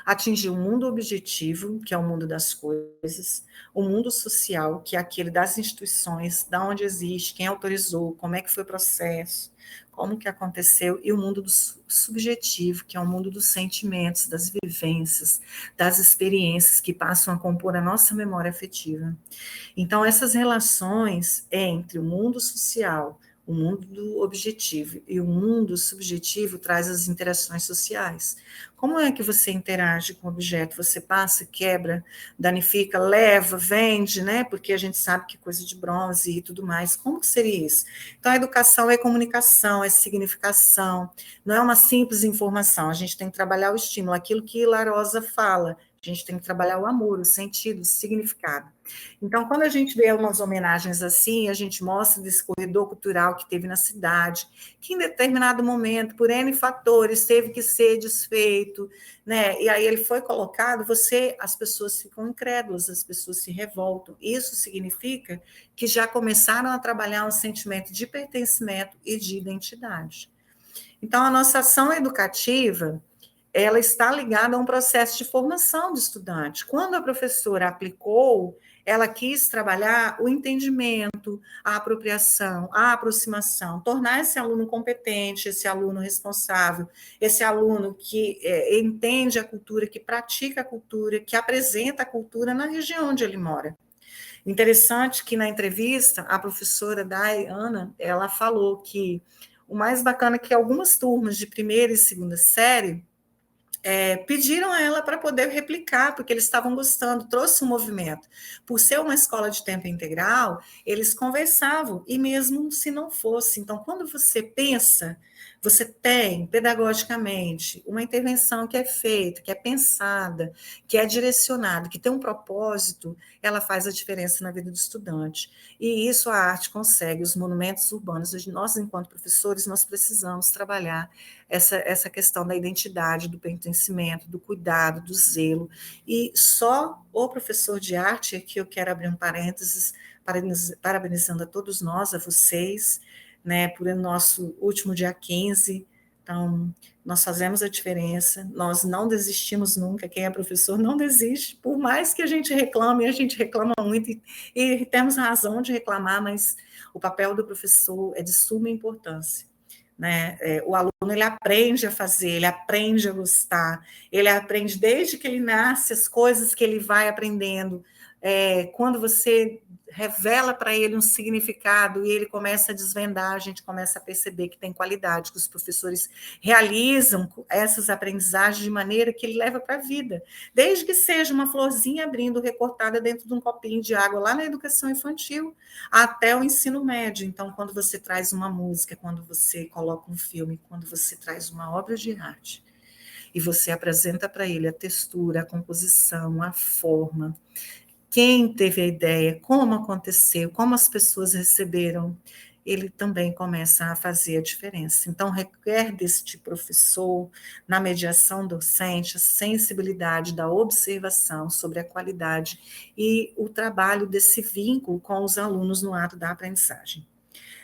atingir o mundo objetivo, que é o mundo das coisas, o mundo social, que é aquele das instituições, da onde existe, quem autorizou, como é que foi o processo, como que aconteceu, e o mundo do subjetivo, que é o mundo dos sentimentos, das vivências, das experiências que passam a compor a nossa memória afetiva. Então, essas relações entre o mundo social, o mundo do objetivo e o mundo subjetivo traz as interações sociais. Como é que você interage com o objeto? Você passa, quebra, danifica, leva, vende, né? Porque a gente sabe que é coisa de bronze e tudo mais. Como que seria isso? Então, a educação é comunicação, é significação, não é uma simples informação. A gente tem que trabalhar o estímulo, aquilo que Larosa fala. A gente tem que trabalhar o amor, o sentido, o significado. Então, quando a gente vê umas homenagens assim, a gente mostra desse corredor cultural que teve na cidade, que em determinado momento, por N fatores, teve que ser desfeito, né? E aí ele foi colocado, as pessoas ficam incrédulas, as pessoas se revoltam. Isso significa que já começaram a trabalhar um sentimento de pertencimento e de identidade. Então, a nossa ação educativa, ela está ligada a um processo de formação do estudante. Quando a professora aplicou, ela quis trabalhar o entendimento, a apropriação, a aproximação, tornar esse aluno competente, esse aluno responsável, esse aluno que entende a cultura, que pratica a cultura, que apresenta a cultura na região onde ele mora. Interessante que na entrevista, a professora Daiana, ela falou que o mais bacana é que algumas turmas de primeira e segunda série pediram a ela para poder replicar, porque eles estavam gostando, trouxe um movimento. Por ser uma escola de tempo integral, eles conversavam, e mesmo se não fosse. Então, quando você pensa, você tem, pedagogicamente, uma intervenção que é feita, que é pensada, que é direcionada, que tem um propósito, ela faz a diferença na vida do estudante. E isso a arte consegue, os monumentos urbanos. Nós, enquanto professores, nós precisamos trabalhar essa questão da identidade, do pertencimento, do cuidado, do zelo. E só o professor de arte, aqui eu quero abrir um parênteses, parabenizando a todos nós, a vocês, né, por o nosso último dia 15. Então, nós fazemos a diferença, nós não desistimos nunca, quem é professor não desiste, por mais que a gente reclame, e a gente reclama muito, e temos razão de reclamar, mas o papel do professor é de suma importância. né? O aluno ele aprende a fazer, ele aprende a gostar, ele aprende desde que ele nasce as coisas que ele vai aprendendo. Quando você revela para ele um significado e ele começa a desvendar, a gente começa a perceber que tem qualidade, que os professores realizam essas aprendizagens de maneira que ele leva para a vida, desde que seja uma florzinha abrindo recortada dentro de um copinho de água lá na educação infantil, até o ensino médio. Então, quando você traz uma música, quando você coloca um filme, quando você traz uma obra de arte, e você apresenta para ele a textura, a composição, a forma, quem teve a ideia, como aconteceu, como as pessoas receberam, ele também começa a fazer a diferença. Então, requer deste professor, na mediação docente, a sensibilidade da observação sobre a qualidade e o trabalho desse vínculo com os alunos no ato da aprendizagem.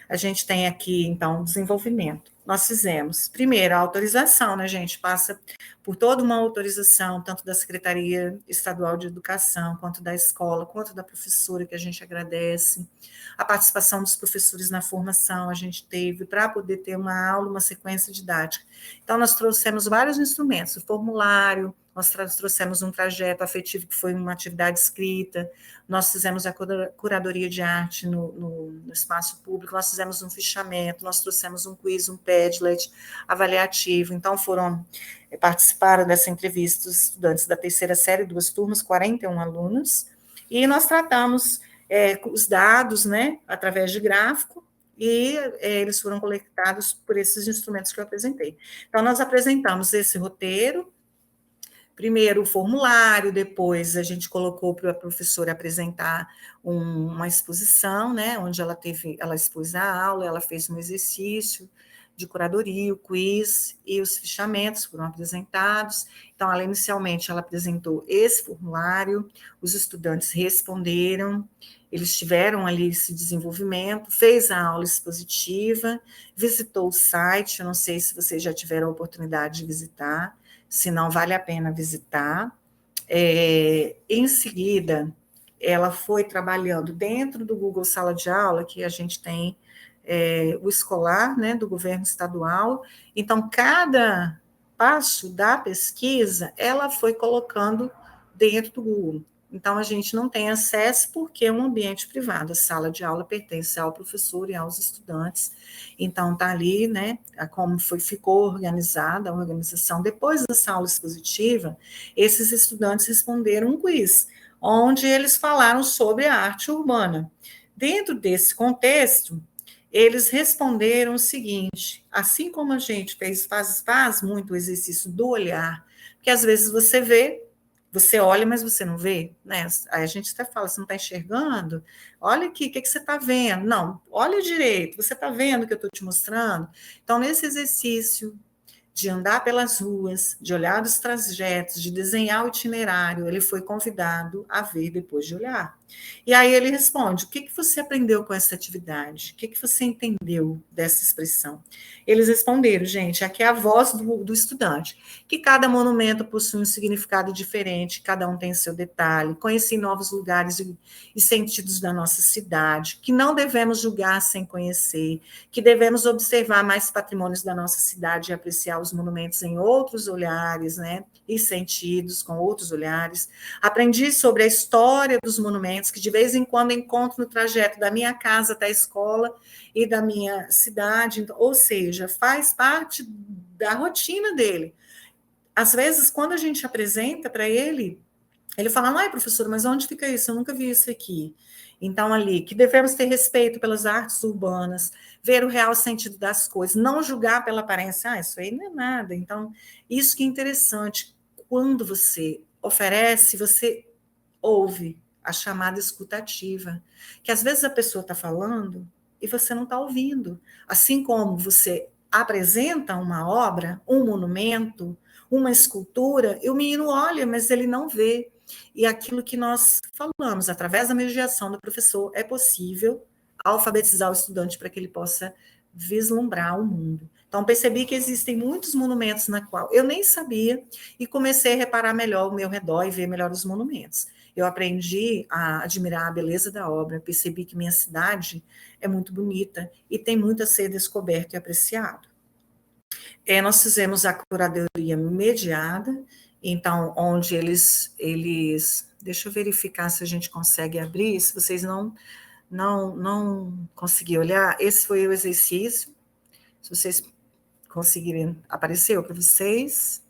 A gente tem aqui, então, o desenvolvimento. Nós fizemos, primeiro, a autorização, né, gente? Passa por toda uma autorização, tanto da Secretaria Estadual de Educação, quanto da escola, quanto da professora, que a gente agradece. A participação dos professores na formação, a gente teve, para poder ter uma aula, uma sequência didática. Então, nós trouxemos vários instrumentos, o formulário, nós trouxemos um trajeto afetivo, que foi uma atividade escrita, nós fizemos a curadoria de arte no espaço público, nós fizemos um fichamento, nós trouxemos um quiz, um Padlet avaliativo. Então, participaram dessa entrevista os estudantes da terceira série, 2 turmas, 41 alunos, e nós tratamos os dados, né, através de gráfico, e eles foram coletados por esses instrumentos que eu apresentei. Então, nós apresentamos esse roteiro, primeiro o formulário, depois a gente colocou para a professora apresentar uma exposição, né, onde ela expôs a aula, ela fez um exercício de curadoria, o quiz e os fichamentos foram apresentados. Então, inicialmente, ela apresentou esse formulário, os estudantes responderam, eles tiveram ali esse desenvolvimento, fez a aula expositiva, visitou o site, eu não sei se vocês já tiveram a oportunidade de visitar, se não, vale a pena visitar. Em seguida, ela foi trabalhando dentro do Google Sala de Aula, que a gente tem o escolar, né, do governo estadual. Então, cada passo da pesquisa, ela foi colocando dentro do Google. Então, a gente não tem acesso porque é um ambiente privado. A sala de aula pertence ao professor e aos estudantes. Então, está ali, né, como ficou organizada a organização. Depois dessa aula expositiva, esses estudantes responderam um quiz, onde eles falaram sobre a arte urbana. Dentro desse contexto, eles responderam o seguinte: assim como a gente faz muito o exercício do olhar, porque às vezes você olha, mas você não vê, né? Aí a gente até fala, você não está enxergando? Olha aqui, o que você está vendo? Não, olha direito, você está vendo o que eu estou te mostrando? Então, nesse exercício de andar pelas ruas, de olhar os trajetos, de desenhar o itinerário, ele foi convidado a ver depois de olhar. E aí ele responde: o que você aprendeu com essa atividade? O que você entendeu dessa expressão? Eles responderam: gente, aqui é a voz do estudante, que cada monumento possui um significado diferente, cada um tem seu detalhe, conheci novos lugares e sentidos da nossa cidade, que não devemos julgar sem conhecer, que devemos observar mais patrimônios da nossa cidade e apreciar os monumentos em outros olhares, né, e sentidos, com outros olhares. Aprendi sobre a história dos monumentos, que de vez em quando encontro no trajeto da minha casa até a escola e da minha cidade, ou seja, faz parte da rotina dele. Às vezes, quando a gente apresenta para ele, ele fala: ai, professora, mas onde fica isso? Eu nunca vi isso aqui. Então, ali, que devemos ter respeito pelas artes urbanas, ver o real sentido das coisas, não julgar pela aparência, isso aí não é nada. Então, isso que é interessante, quando você oferece, você ouve a chamada escutativa, que às vezes a pessoa está falando e você não está ouvindo. Assim como você apresenta uma obra, um monumento, uma escultura, e o menino olha, mas ele não vê. E aquilo que nós falamos, através da mediação do professor, é possível alfabetizar o estudante para que ele possa vislumbrar o mundo. Então, percebi que existem muitos monumentos na qual eu nem sabia e comecei a reparar melhor o meu redor e ver melhor os monumentos. Eu aprendi a admirar a beleza da obra, percebi que minha cidade é muito bonita e tem muito a ser descoberto e apreciado. Nós fizemos a curadoria mediada, então, onde eles, deixa eu verificar se a gente consegue abrir, se vocês não conseguirem olhar, esse foi o exercício, se vocês conseguirem, apareceu para vocês.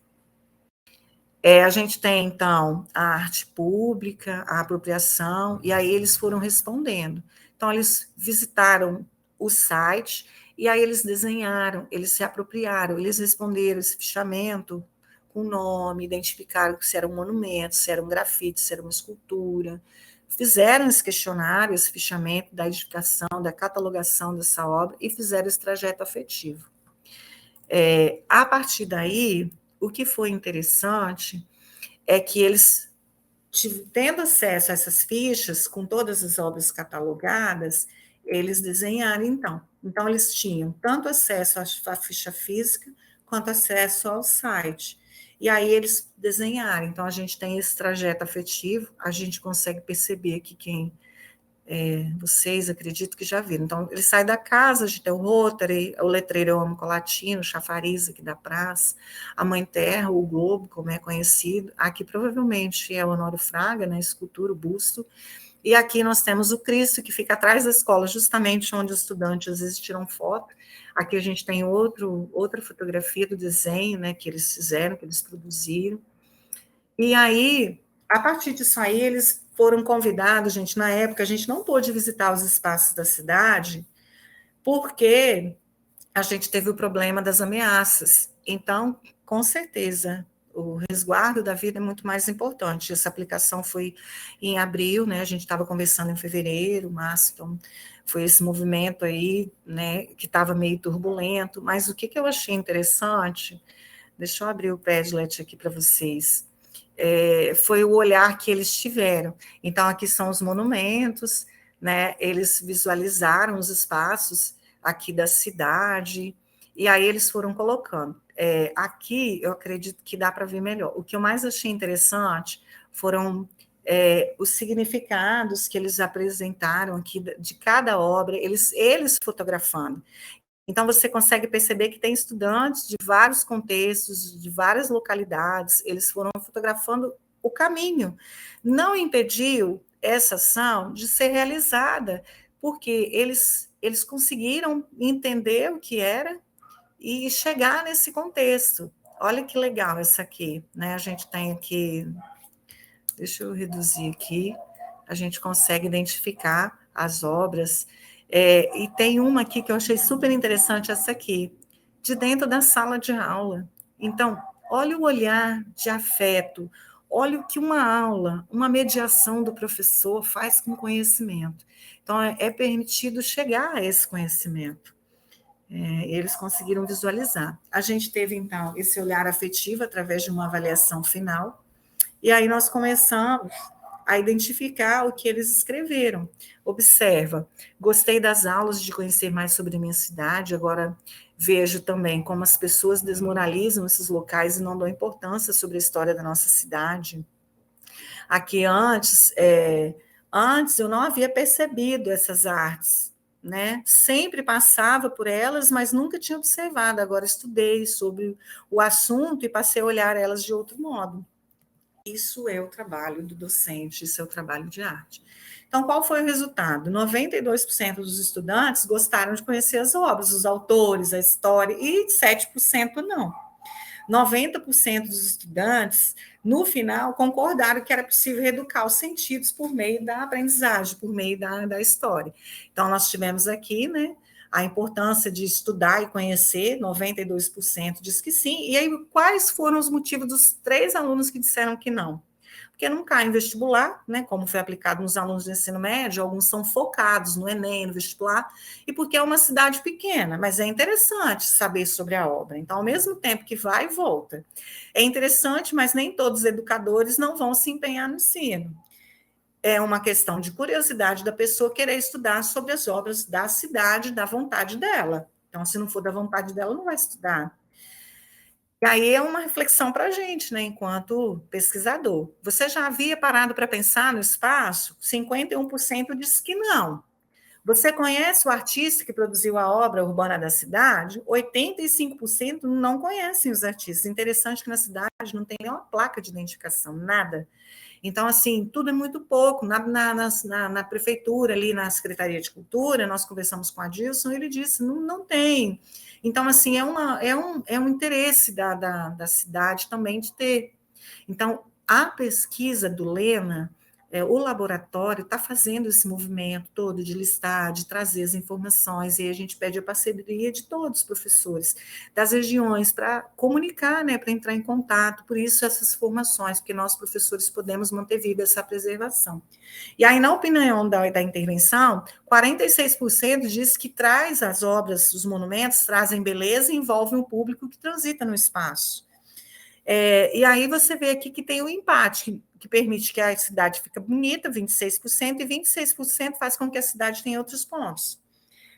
A gente tem, então, a arte pública, a apropriação, e aí eles foram respondendo. Então, eles visitaram o site, e aí eles desenharam, eles se apropriaram, eles responderam esse fichamento com nome, identificaram se era um monumento, se era um grafite, se era uma escultura, fizeram esse questionário, esse fichamento da edificação, da catalogação dessa obra, e fizeram esse trajeto afetivo. A partir daí, o que foi interessante é que eles, tendo acesso a essas fichas, com todas as obras catalogadas, eles desenharam, então. Então, eles tinham tanto acesso à ficha física, quanto acesso ao site. E aí, eles desenharam. Então, a gente tem esse trajeto afetivo, a gente consegue perceber que vocês acredito que já viram. Então, ele sai da casa, a gente tem o Rotary, o letreiro ômico latino, o chafariz aqui da praça, a Mãe Terra, o Globo, como é conhecido. Aqui, provavelmente, é o Honório Fraga, né, escultura, o busto. E aqui nós temos o Cristo, que fica atrás da escola, justamente onde os estudantes às vezes tiram foto. Aqui a gente tem outra fotografia do desenho, né, que eles fizeram, que eles produziram. E aí, a partir disso aí, eles foram convidados, gente, na época a gente não pôde visitar os espaços da cidade, porque a gente teve o problema das ameaças. Então, com certeza, o resguardo da vida é muito mais importante. Essa aplicação foi em abril, né? A gente estava conversando em fevereiro, março, então foi esse movimento aí, né, que estava meio turbulento, mas o que eu achei interessante, deixa eu abrir o Padlet aqui para vocês, foi o olhar que eles tiveram. Então, aqui são os monumentos, né? Eles visualizaram os espaços aqui da cidade, e aí eles foram colocando. Aqui, eu acredito que dá para ver melhor. O que eu mais achei interessante foram os significados que eles apresentaram aqui de cada obra, eles fotografando. Então, você consegue perceber que tem estudantes de vários contextos, de várias localidades, eles foram fotografando o caminho. Não impediu essa ação de ser realizada, porque eles conseguiram entender o que era e chegar nesse contexto. Olha que legal essa aqui, né? A gente tem aqui, deixa eu reduzir aqui, a gente consegue identificar as obras. E tem uma aqui que eu achei super interessante, essa aqui, de dentro da sala de aula. Então, olha o olhar de afeto, olha o que uma aula, uma mediação do professor faz com o conhecimento. Então, é permitido chegar a esse conhecimento. Eles conseguiram visualizar. A gente teve, então, esse olhar afetivo através de uma avaliação final, e aí nós começamos a identificar o que eles escreveram. Observa, gostei das aulas de conhecer mais sobre a minha cidade, agora vejo também como as pessoas desmoralizam esses locais e não dão importância sobre a história da nossa cidade. Aqui antes eu não havia percebido essas artes, né? Sempre passava por elas, mas nunca tinha observado. Agora estudei sobre o assunto e passei a olhar elas de outro modo. Isso é o trabalho do docente, isso é o trabalho de arte. Então, qual foi o resultado? 92% dos estudantes gostaram de conhecer as obras, os autores, a história, e 7% não. 90% dos estudantes, no final, concordaram que era possível reeducar os sentidos por meio da aprendizagem, por meio da história. Então, nós tivemos aqui, né, a importância de estudar e conhecer, 92% diz que sim. E aí, quais foram os motivos dos 3 alunos que disseram que não? Porque não cai em vestibular, né, como foi aplicado nos alunos do ensino médio, alguns são focados no Enem, no vestibular, e porque é uma cidade pequena, mas é interessante saber sobre a obra. Então, ao mesmo tempo que vai e volta. É interessante, mas nem todos os educadores não vão se empenhar no ensino. É uma questão de curiosidade da pessoa querer estudar sobre as obras da cidade, da vontade dela. Então, se não for da vontade dela, não vai estudar. E aí é uma reflexão para a gente, né, enquanto pesquisador. Você já havia parado para pensar no espaço? 51% disse que não. Você conhece o artista que produziu a obra urbana da cidade? 85% não conhecem os artistas. Interessante que na cidade não tem nenhuma placa de identificação, nada. Então, assim, tudo é muito pouco. Na prefeitura, ali na Secretaria de Cultura, nós conversamos com a Dilson, ele disse, não tem. Então, assim, é um interesse da cidade também de ter. Então, a pesquisa do Lena, o laboratório está fazendo esse movimento todo de listar, de trazer as informações, e a gente pede a parceria de todos os professores das regiões para comunicar, né, para entrar em contato, por isso essas formações, porque nós, professores, podemos manter viva essa preservação. E aí, na opinião da intervenção, 46% diz que traz as obras, os monumentos, trazem beleza e envolvem o público que transita no espaço. E aí você vê aqui que tem o empate, que permite que a cidade fique bonita, 26%, e 26% faz com que a cidade tenha outros pontos.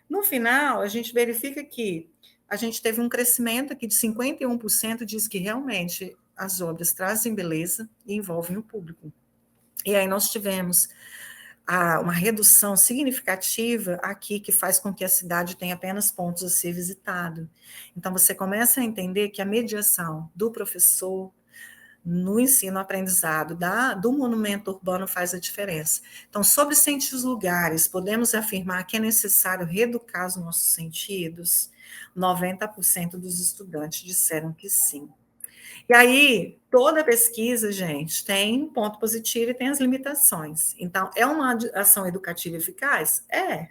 No final, a gente verifica que a gente teve um crescimento aqui de 51%, diz que realmente as obras trazem beleza e envolvem o público. E aí nós tivemos uma redução significativa aqui, que faz com que a cidade tenha apenas pontos a ser visitado. Então, você começa a entender que a mediação do professor no ensino-aprendizado do monumento urbano faz a diferença. Então, sobre sentir os lugares, podemos afirmar que é necessário reeducar os nossos sentidos? 90% dos estudantes disseram que sim. E aí, toda pesquisa, gente, tem um ponto positivo e tem as limitações. Então, é uma ação educativa eficaz? É.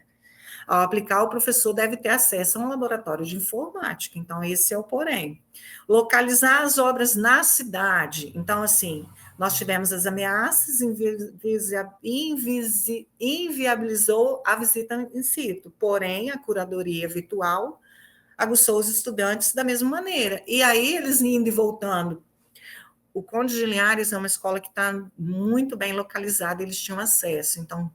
Ao aplicar, o professor deve ter acesso a um laboratório de informática. Então, esse é o porém. Localizar as obras na cidade. Então, assim, nós tivemos as ameaças, inviabilizou a visita in situ. Porém, a curadoria virtual aguçou os estudantes da mesma maneira. E aí, eles indo e voltando. O Conde de Linhares é uma escola que está muito bem localizada, eles tinham acesso. Então,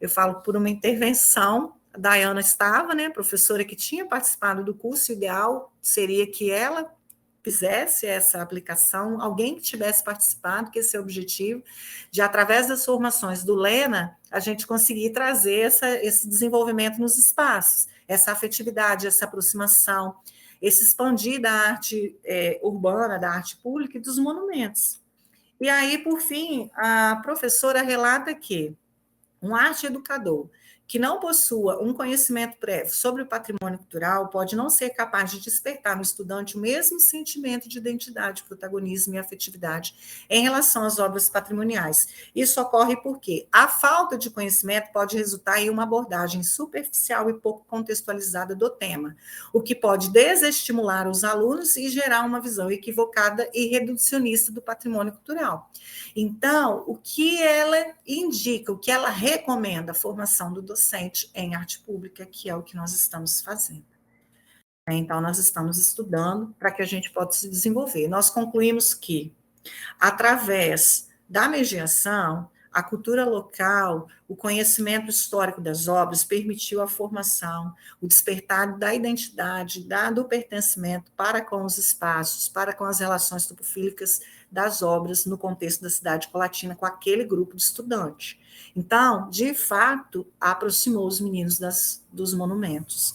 eu falo por uma intervenção, a Dayana estava, né, professora que tinha participado do curso, ideal seria que ela fizesse essa aplicação, alguém que tivesse participado, que esse é o objetivo, de, através das formações do Lena, a gente conseguir trazer esse desenvolvimento nos espaços, essa afetividade, essa aproximação, esse expandir da arte urbana, da arte pública e dos monumentos. E aí, por fim, a professora relata que um arte educador que não possua um conhecimento prévio sobre o patrimônio cultural pode não ser capaz de despertar no estudante o mesmo sentimento de identidade, protagonismo e afetividade em relação às obras patrimoniais. Isso ocorre porque a falta de conhecimento pode resultar em uma abordagem superficial e pouco contextualizada do tema, o que pode desestimular os alunos e gerar uma visão equivocada e reducionista do patrimônio cultural. Então, o que ela indica, o que ela recomenda? A formação do docente em arte pública, que é o que nós estamos fazendo. Então, nós estamos estudando para que a gente possa se desenvolver. Nós concluímos que, através da mediação, a cultura local, o conhecimento histórico das obras permitiu a formação, o despertar da identidade, do pertencimento para com os espaços, para com as relações topofílicas das obras no contexto da cidade colatina com aquele grupo de estudantes. Então, de fato, aproximou os meninos dos monumentos.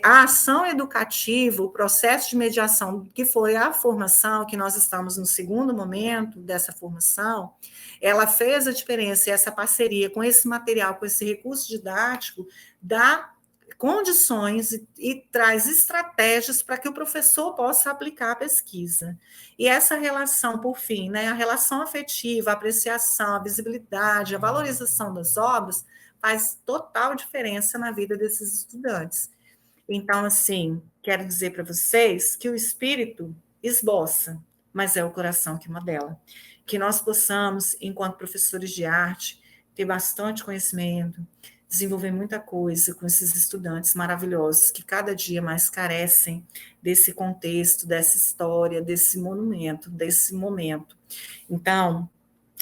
A ação educativa, o processo de mediação, que foi a formação, que nós estamos no segundo momento dessa formação, ela fez a diferença, e essa parceria com esse material, com esse recurso didático, dá condições e traz estratégias para que o professor possa aplicar a pesquisa. E essa relação, por fim, né, a relação afetiva, a apreciação, a visibilidade, a valorização das obras, faz total diferença na vida desses estudantes. Então, assim, quero dizer para vocês que o espírito esboça, mas é o coração que modela. Que nós possamos, enquanto professores de arte, ter bastante conhecimento, desenvolver muita coisa com esses estudantes maravilhosos que cada dia mais carecem desse contexto, dessa história, desse monumento, desse momento. Então,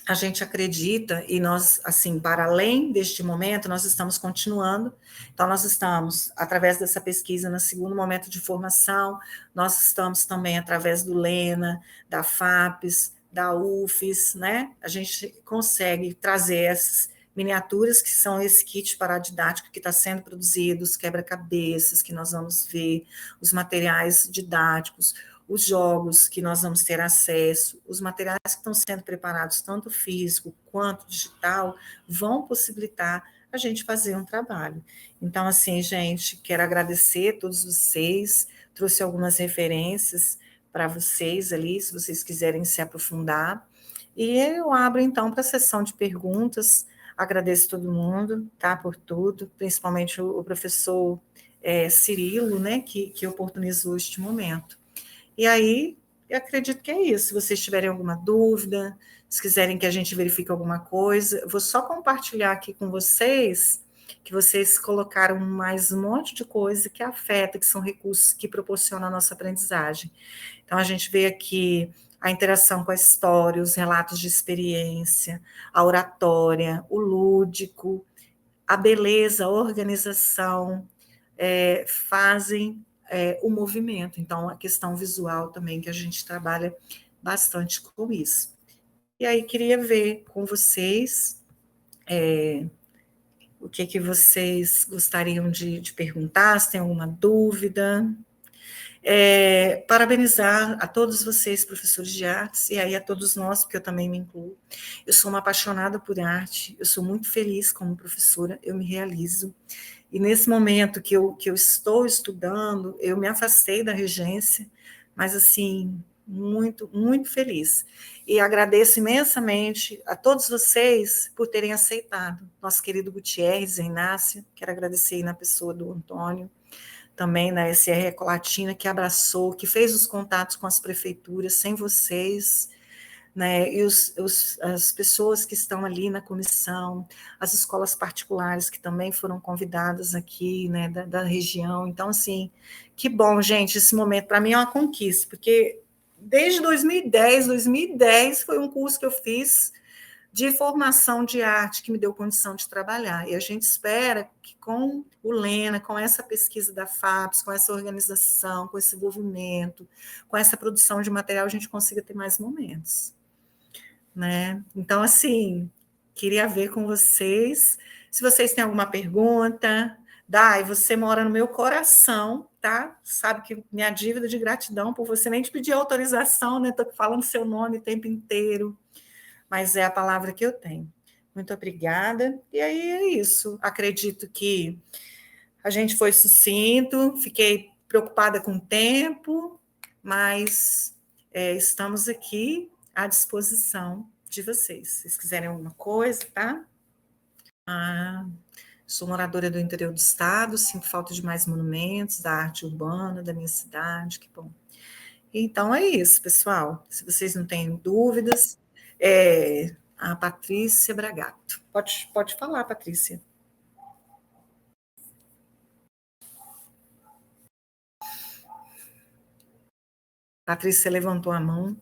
a gente acredita, e nós, assim, para além deste momento, nós estamos continuando, então nós estamos, através dessa pesquisa, no segundo momento de formação, nós estamos também, através do Lena, da FAPES, da UFES, né, a gente consegue trazer miniaturas, que são esse kit paradidático que está sendo produzido, os quebra-cabeças que nós vamos ver, os materiais didáticos, os jogos que nós vamos ter acesso, os materiais que estão sendo preparados, tanto físico quanto digital, vão possibilitar a gente fazer um trabalho. Então, assim, gente, quero agradecer a todos vocês, trouxe algumas referências para vocês ali, se vocês quiserem se aprofundar, e eu abro, então, para a sessão de perguntas. Agradeço todo mundo, tá, por tudo, principalmente o professor Cirilo, né, que oportunizou este momento. E aí, eu acredito que é isso. Se vocês tiverem alguma dúvida, se quiserem que a gente verifique alguma coisa, eu vou só compartilhar aqui com vocês, que vocês colocaram mais um monte de coisa que afeta, que são recursos que proporcionam a nossa aprendizagem. Então, a gente vê aqui a interação com a história, os relatos de experiência, a oratória, o lúdico, a beleza, a organização, fazem o movimento. Então, a questão visual também, que a gente trabalha bastante com isso. E aí, queria ver com vocês o que vocês gostariam de perguntar, se tem alguma dúvida. Parabenizar a todos vocês, professores de artes, e aí a todos nós, porque eu também me incluo. Eu sou uma apaixonada por arte, eu sou muito feliz como professora, eu me realizo. E nesse momento que eu estou estudando, eu me afastei da regência, mas assim, muito, muito feliz. E agradeço imensamente a todos vocês por terem aceitado. Nosso querido Gutierrez, Inácio, quero agradecer aí na pessoa do Antônio, também na SR Ecolatina, que abraçou, que fez os contatos com as prefeituras, sem vocês, né, e as pessoas que estão ali na comissão, as escolas particulares que também foram convidadas aqui, né, da região. Então, assim, que bom, gente, esse momento para mim é uma conquista, porque desde 2010 foi um curso que eu fiz de formação de arte que me deu condição de trabalhar. E a gente espera que com o Lena, com essa pesquisa da FAPES, com essa organização, com esse envolvimento, com essa produção de material, a gente consiga ter mais momentos, né? Então, assim, queria ver com vocês, se vocês têm alguma pergunta. Dai, você mora no meu coração, tá? Sabe que minha dívida de gratidão por você nem te pedir autorização, né? Estou falando seu nome o tempo inteiro, mas é a palavra que eu tenho. Muito obrigada. E aí é isso. Acredito que a gente foi sucinto, fiquei preocupada com o tempo, mas estamos aqui à disposição de vocês. Se vocês quiserem alguma coisa, tá? Sou moradora do interior do estado, sinto falta de mais monumentos da arte urbana da minha cidade, que bom. Então é isso, pessoal. Se vocês não têm dúvidas, a Patrícia Bragato. Pode falar, Patrícia. Patrícia levantou a mão.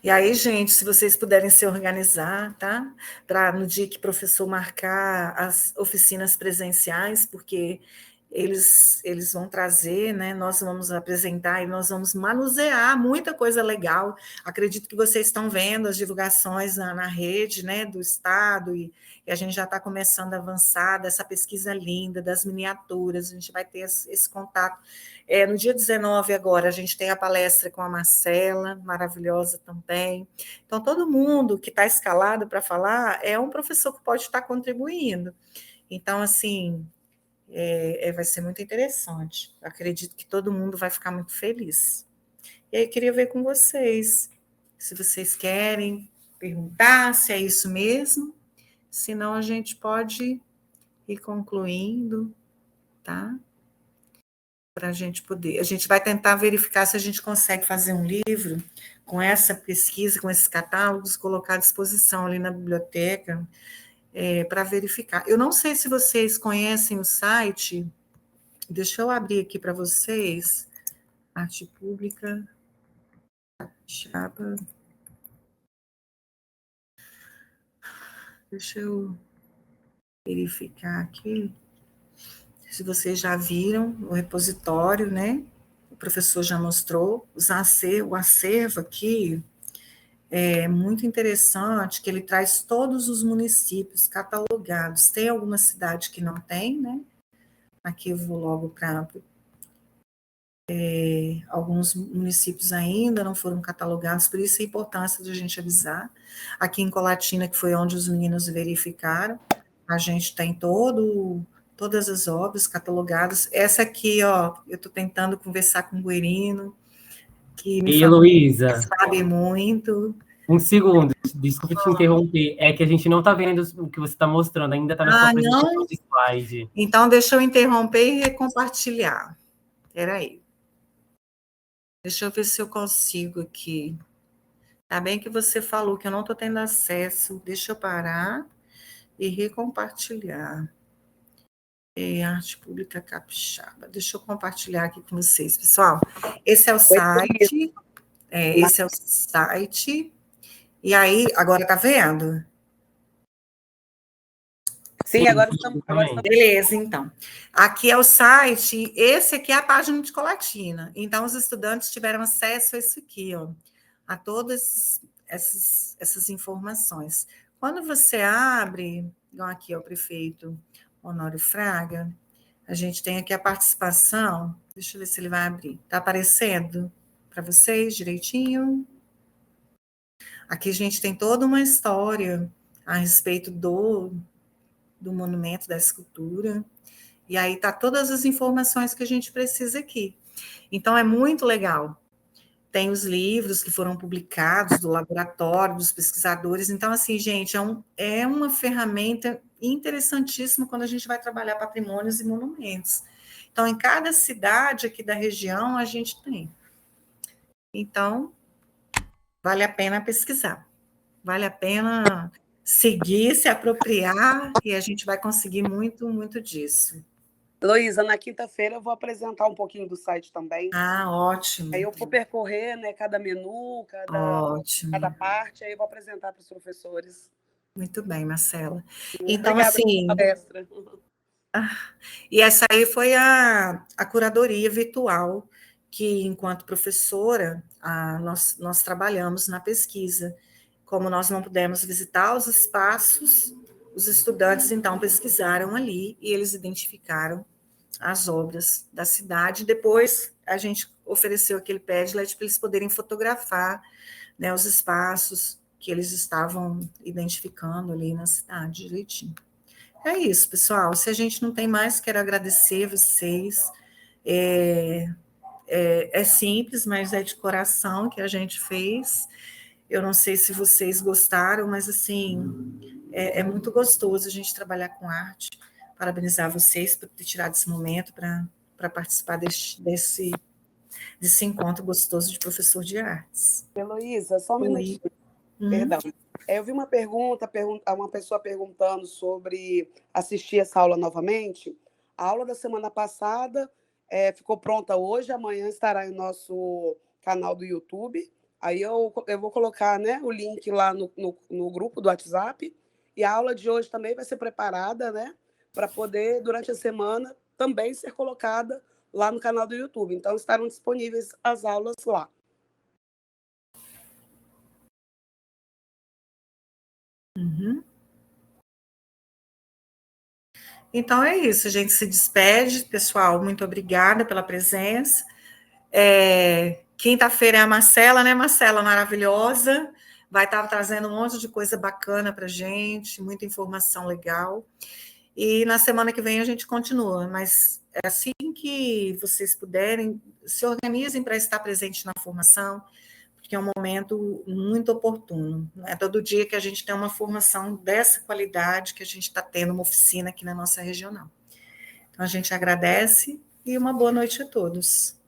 E aí, gente, se vocês puderem se organizar, tá? Para no dia que o professor marcar as oficinas presenciais, porque eles vão trazer, né? Nós vamos apresentar e nós vamos manusear muita coisa legal. Acredito que vocês estão vendo as divulgações na rede, né, do Estado, e a gente já está começando a avançar dessa pesquisa linda, das miniaturas, a gente vai ter esse contato. No dia 19 agora, a gente tem a palestra com a Marcela, maravilhosa também. Então, todo mundo que está escalado para falar é um professor que pode estar contribuindo. Então, assim, vai ser muito interessante. Acredito que todo mundo vai ficar muito feliz. E aí, queria ver com vocês, se vocês querem perguntar se é isso mesmo, senão a gente pode ir concluindo, tá? Para a gente poder. A gente vai tentar verificar se a gente consegue fazer um livro com essa pesquisa, com esses catálogos, colocar à disposição ali na biblioteca, para verificar. Eu não sei se vocês conhecem o site, deixa eu abrir aqui para vocês, Arte Pública, Chapa. Deixa eu verificar aqui se vocês já viram o repositório, né? O professor já mostrou, o acervo aqui é muito interessante, que ele traz todos os municípios catalogados. Tem alguma cidade que não tem, né? Aqui eu vou logo para alguns municípios ainda não foram catalogados, por isso a importância de a gente avisar. Aqui em Colatina, que foi onde os meninos verificaram, a gente tem todas as obras catalogadas. Essa aqui, ó, eu estou tentando conversar com o Guerino, que me E falou Heloísa, que sabe muito. um segundo, desculpe te interromper, é que a gente não está vendo o que você está mostrando, ainda está na sua apresentação Não? de slide. Então, deixa eu interromper e recompartilhar. Espera aí. Deixa eu ver se eu consigo aqui. Tá bem que você falou que eu não estou tendo acesso. Deixa eu parar e recompartilhar. Arte Pública Capixaba. Deixa eu compartilhar aqui com vocês, pessoal. Esse é o site. Esse é o site. E aí, agora tá vendo? Sim, agora estamos. Beleza, então. Aqui é o site, esse aqui é a página de Colatina. Então, os estudantes tiveram acesso a isso aqui, ó, a todas essas informações. Quando você abre, igual aqui, ó, o prefeito Honório Fraga, a gente tem aqui a participação, deixa eu ver se ele vai abrir. Está aparecendo para vocês direitinho? Aqui a gente tem toda uma história a respeito do monumento, da escultura, e aí tá todas as informações que a gente precisa aqui. Então, é muito legal. Tem os livros que foram publicados do laboratório, dos pesquisadores. Então, assim, gente, é uma ferramenta interessantíssima quando a gente vai trabalhar patrimônios e monumentos. Então, em cada cidade aqui da região, a gente tem. Então, vale a pena pesquisar. Vale a pena seguir, se apropriar, e a gente vai conseguir muito, muito disso. Heloísa, na quinta-feira eu vou apresentar um pouquinho do site também. Ah, ótimo. Aí eu vou percorrer, né, cada menu, cada parte, aí eu vou apresentar para os professores. Muito bem, Marcela. Então, obrigada assim... pela palestra. E essa aí foi a curadoria virtual que, enquanto professora, nós trabalhamos na pesquisa. Como nós não pudemos visitar os espaços, os estudantes, então, pesquisaram ali e eles identificaram as obras da cidade. Depois, a gente ofereceu aquele Padlet para eles poderem fotografar, né, os espaços que eles estavam identificando ali na cidade, direitinho. É isso, pessoal. Se a gente não tem mais, quero agradecer vocês. É simples, mas é de coração que a gente fez. Eu não sei se vocês gostaram, mas, assim, é muito gostoso a gente trabalhar com arte. Parabenizar vocês por ter tirado esse momento para participar desse encontro gostoso de professor de artes. Heloísa, só um minutinho. Perdão. Eu vi uma pessoa perguntando sobre assistir essa aula novamente. A aula da semana passada ficou pronta hoje, amanhã estará em nosso canal do YouTube. Aí eu vou colocar, né, o link lá no grupo do WhatsApp. E a aula de hoje também vai ser preparada, né, para poder, durante a semana, também ser colocada lá no canal do YouTube. Então, estarão disponíveis as aulas lá. Então é isso, a gente se despede, pessoal, muito obrigada pela presença. Quinta-feira é a Marcela, né, Marcela, maravilhosa, vai estar trazendo um monte de coisa bacana para a gente, muita informação legal, e na semana que vem a gente continua, mas é assim que vocês puderem, se organizem para estar presente na formação, porque é um momento muito oportuno. Não é todo dia que a gente tem uma formação dessa qualidade que a gente está tendo uma oficina aqui na nossa regional. Então, a gente agradece e uma boa noite a todos.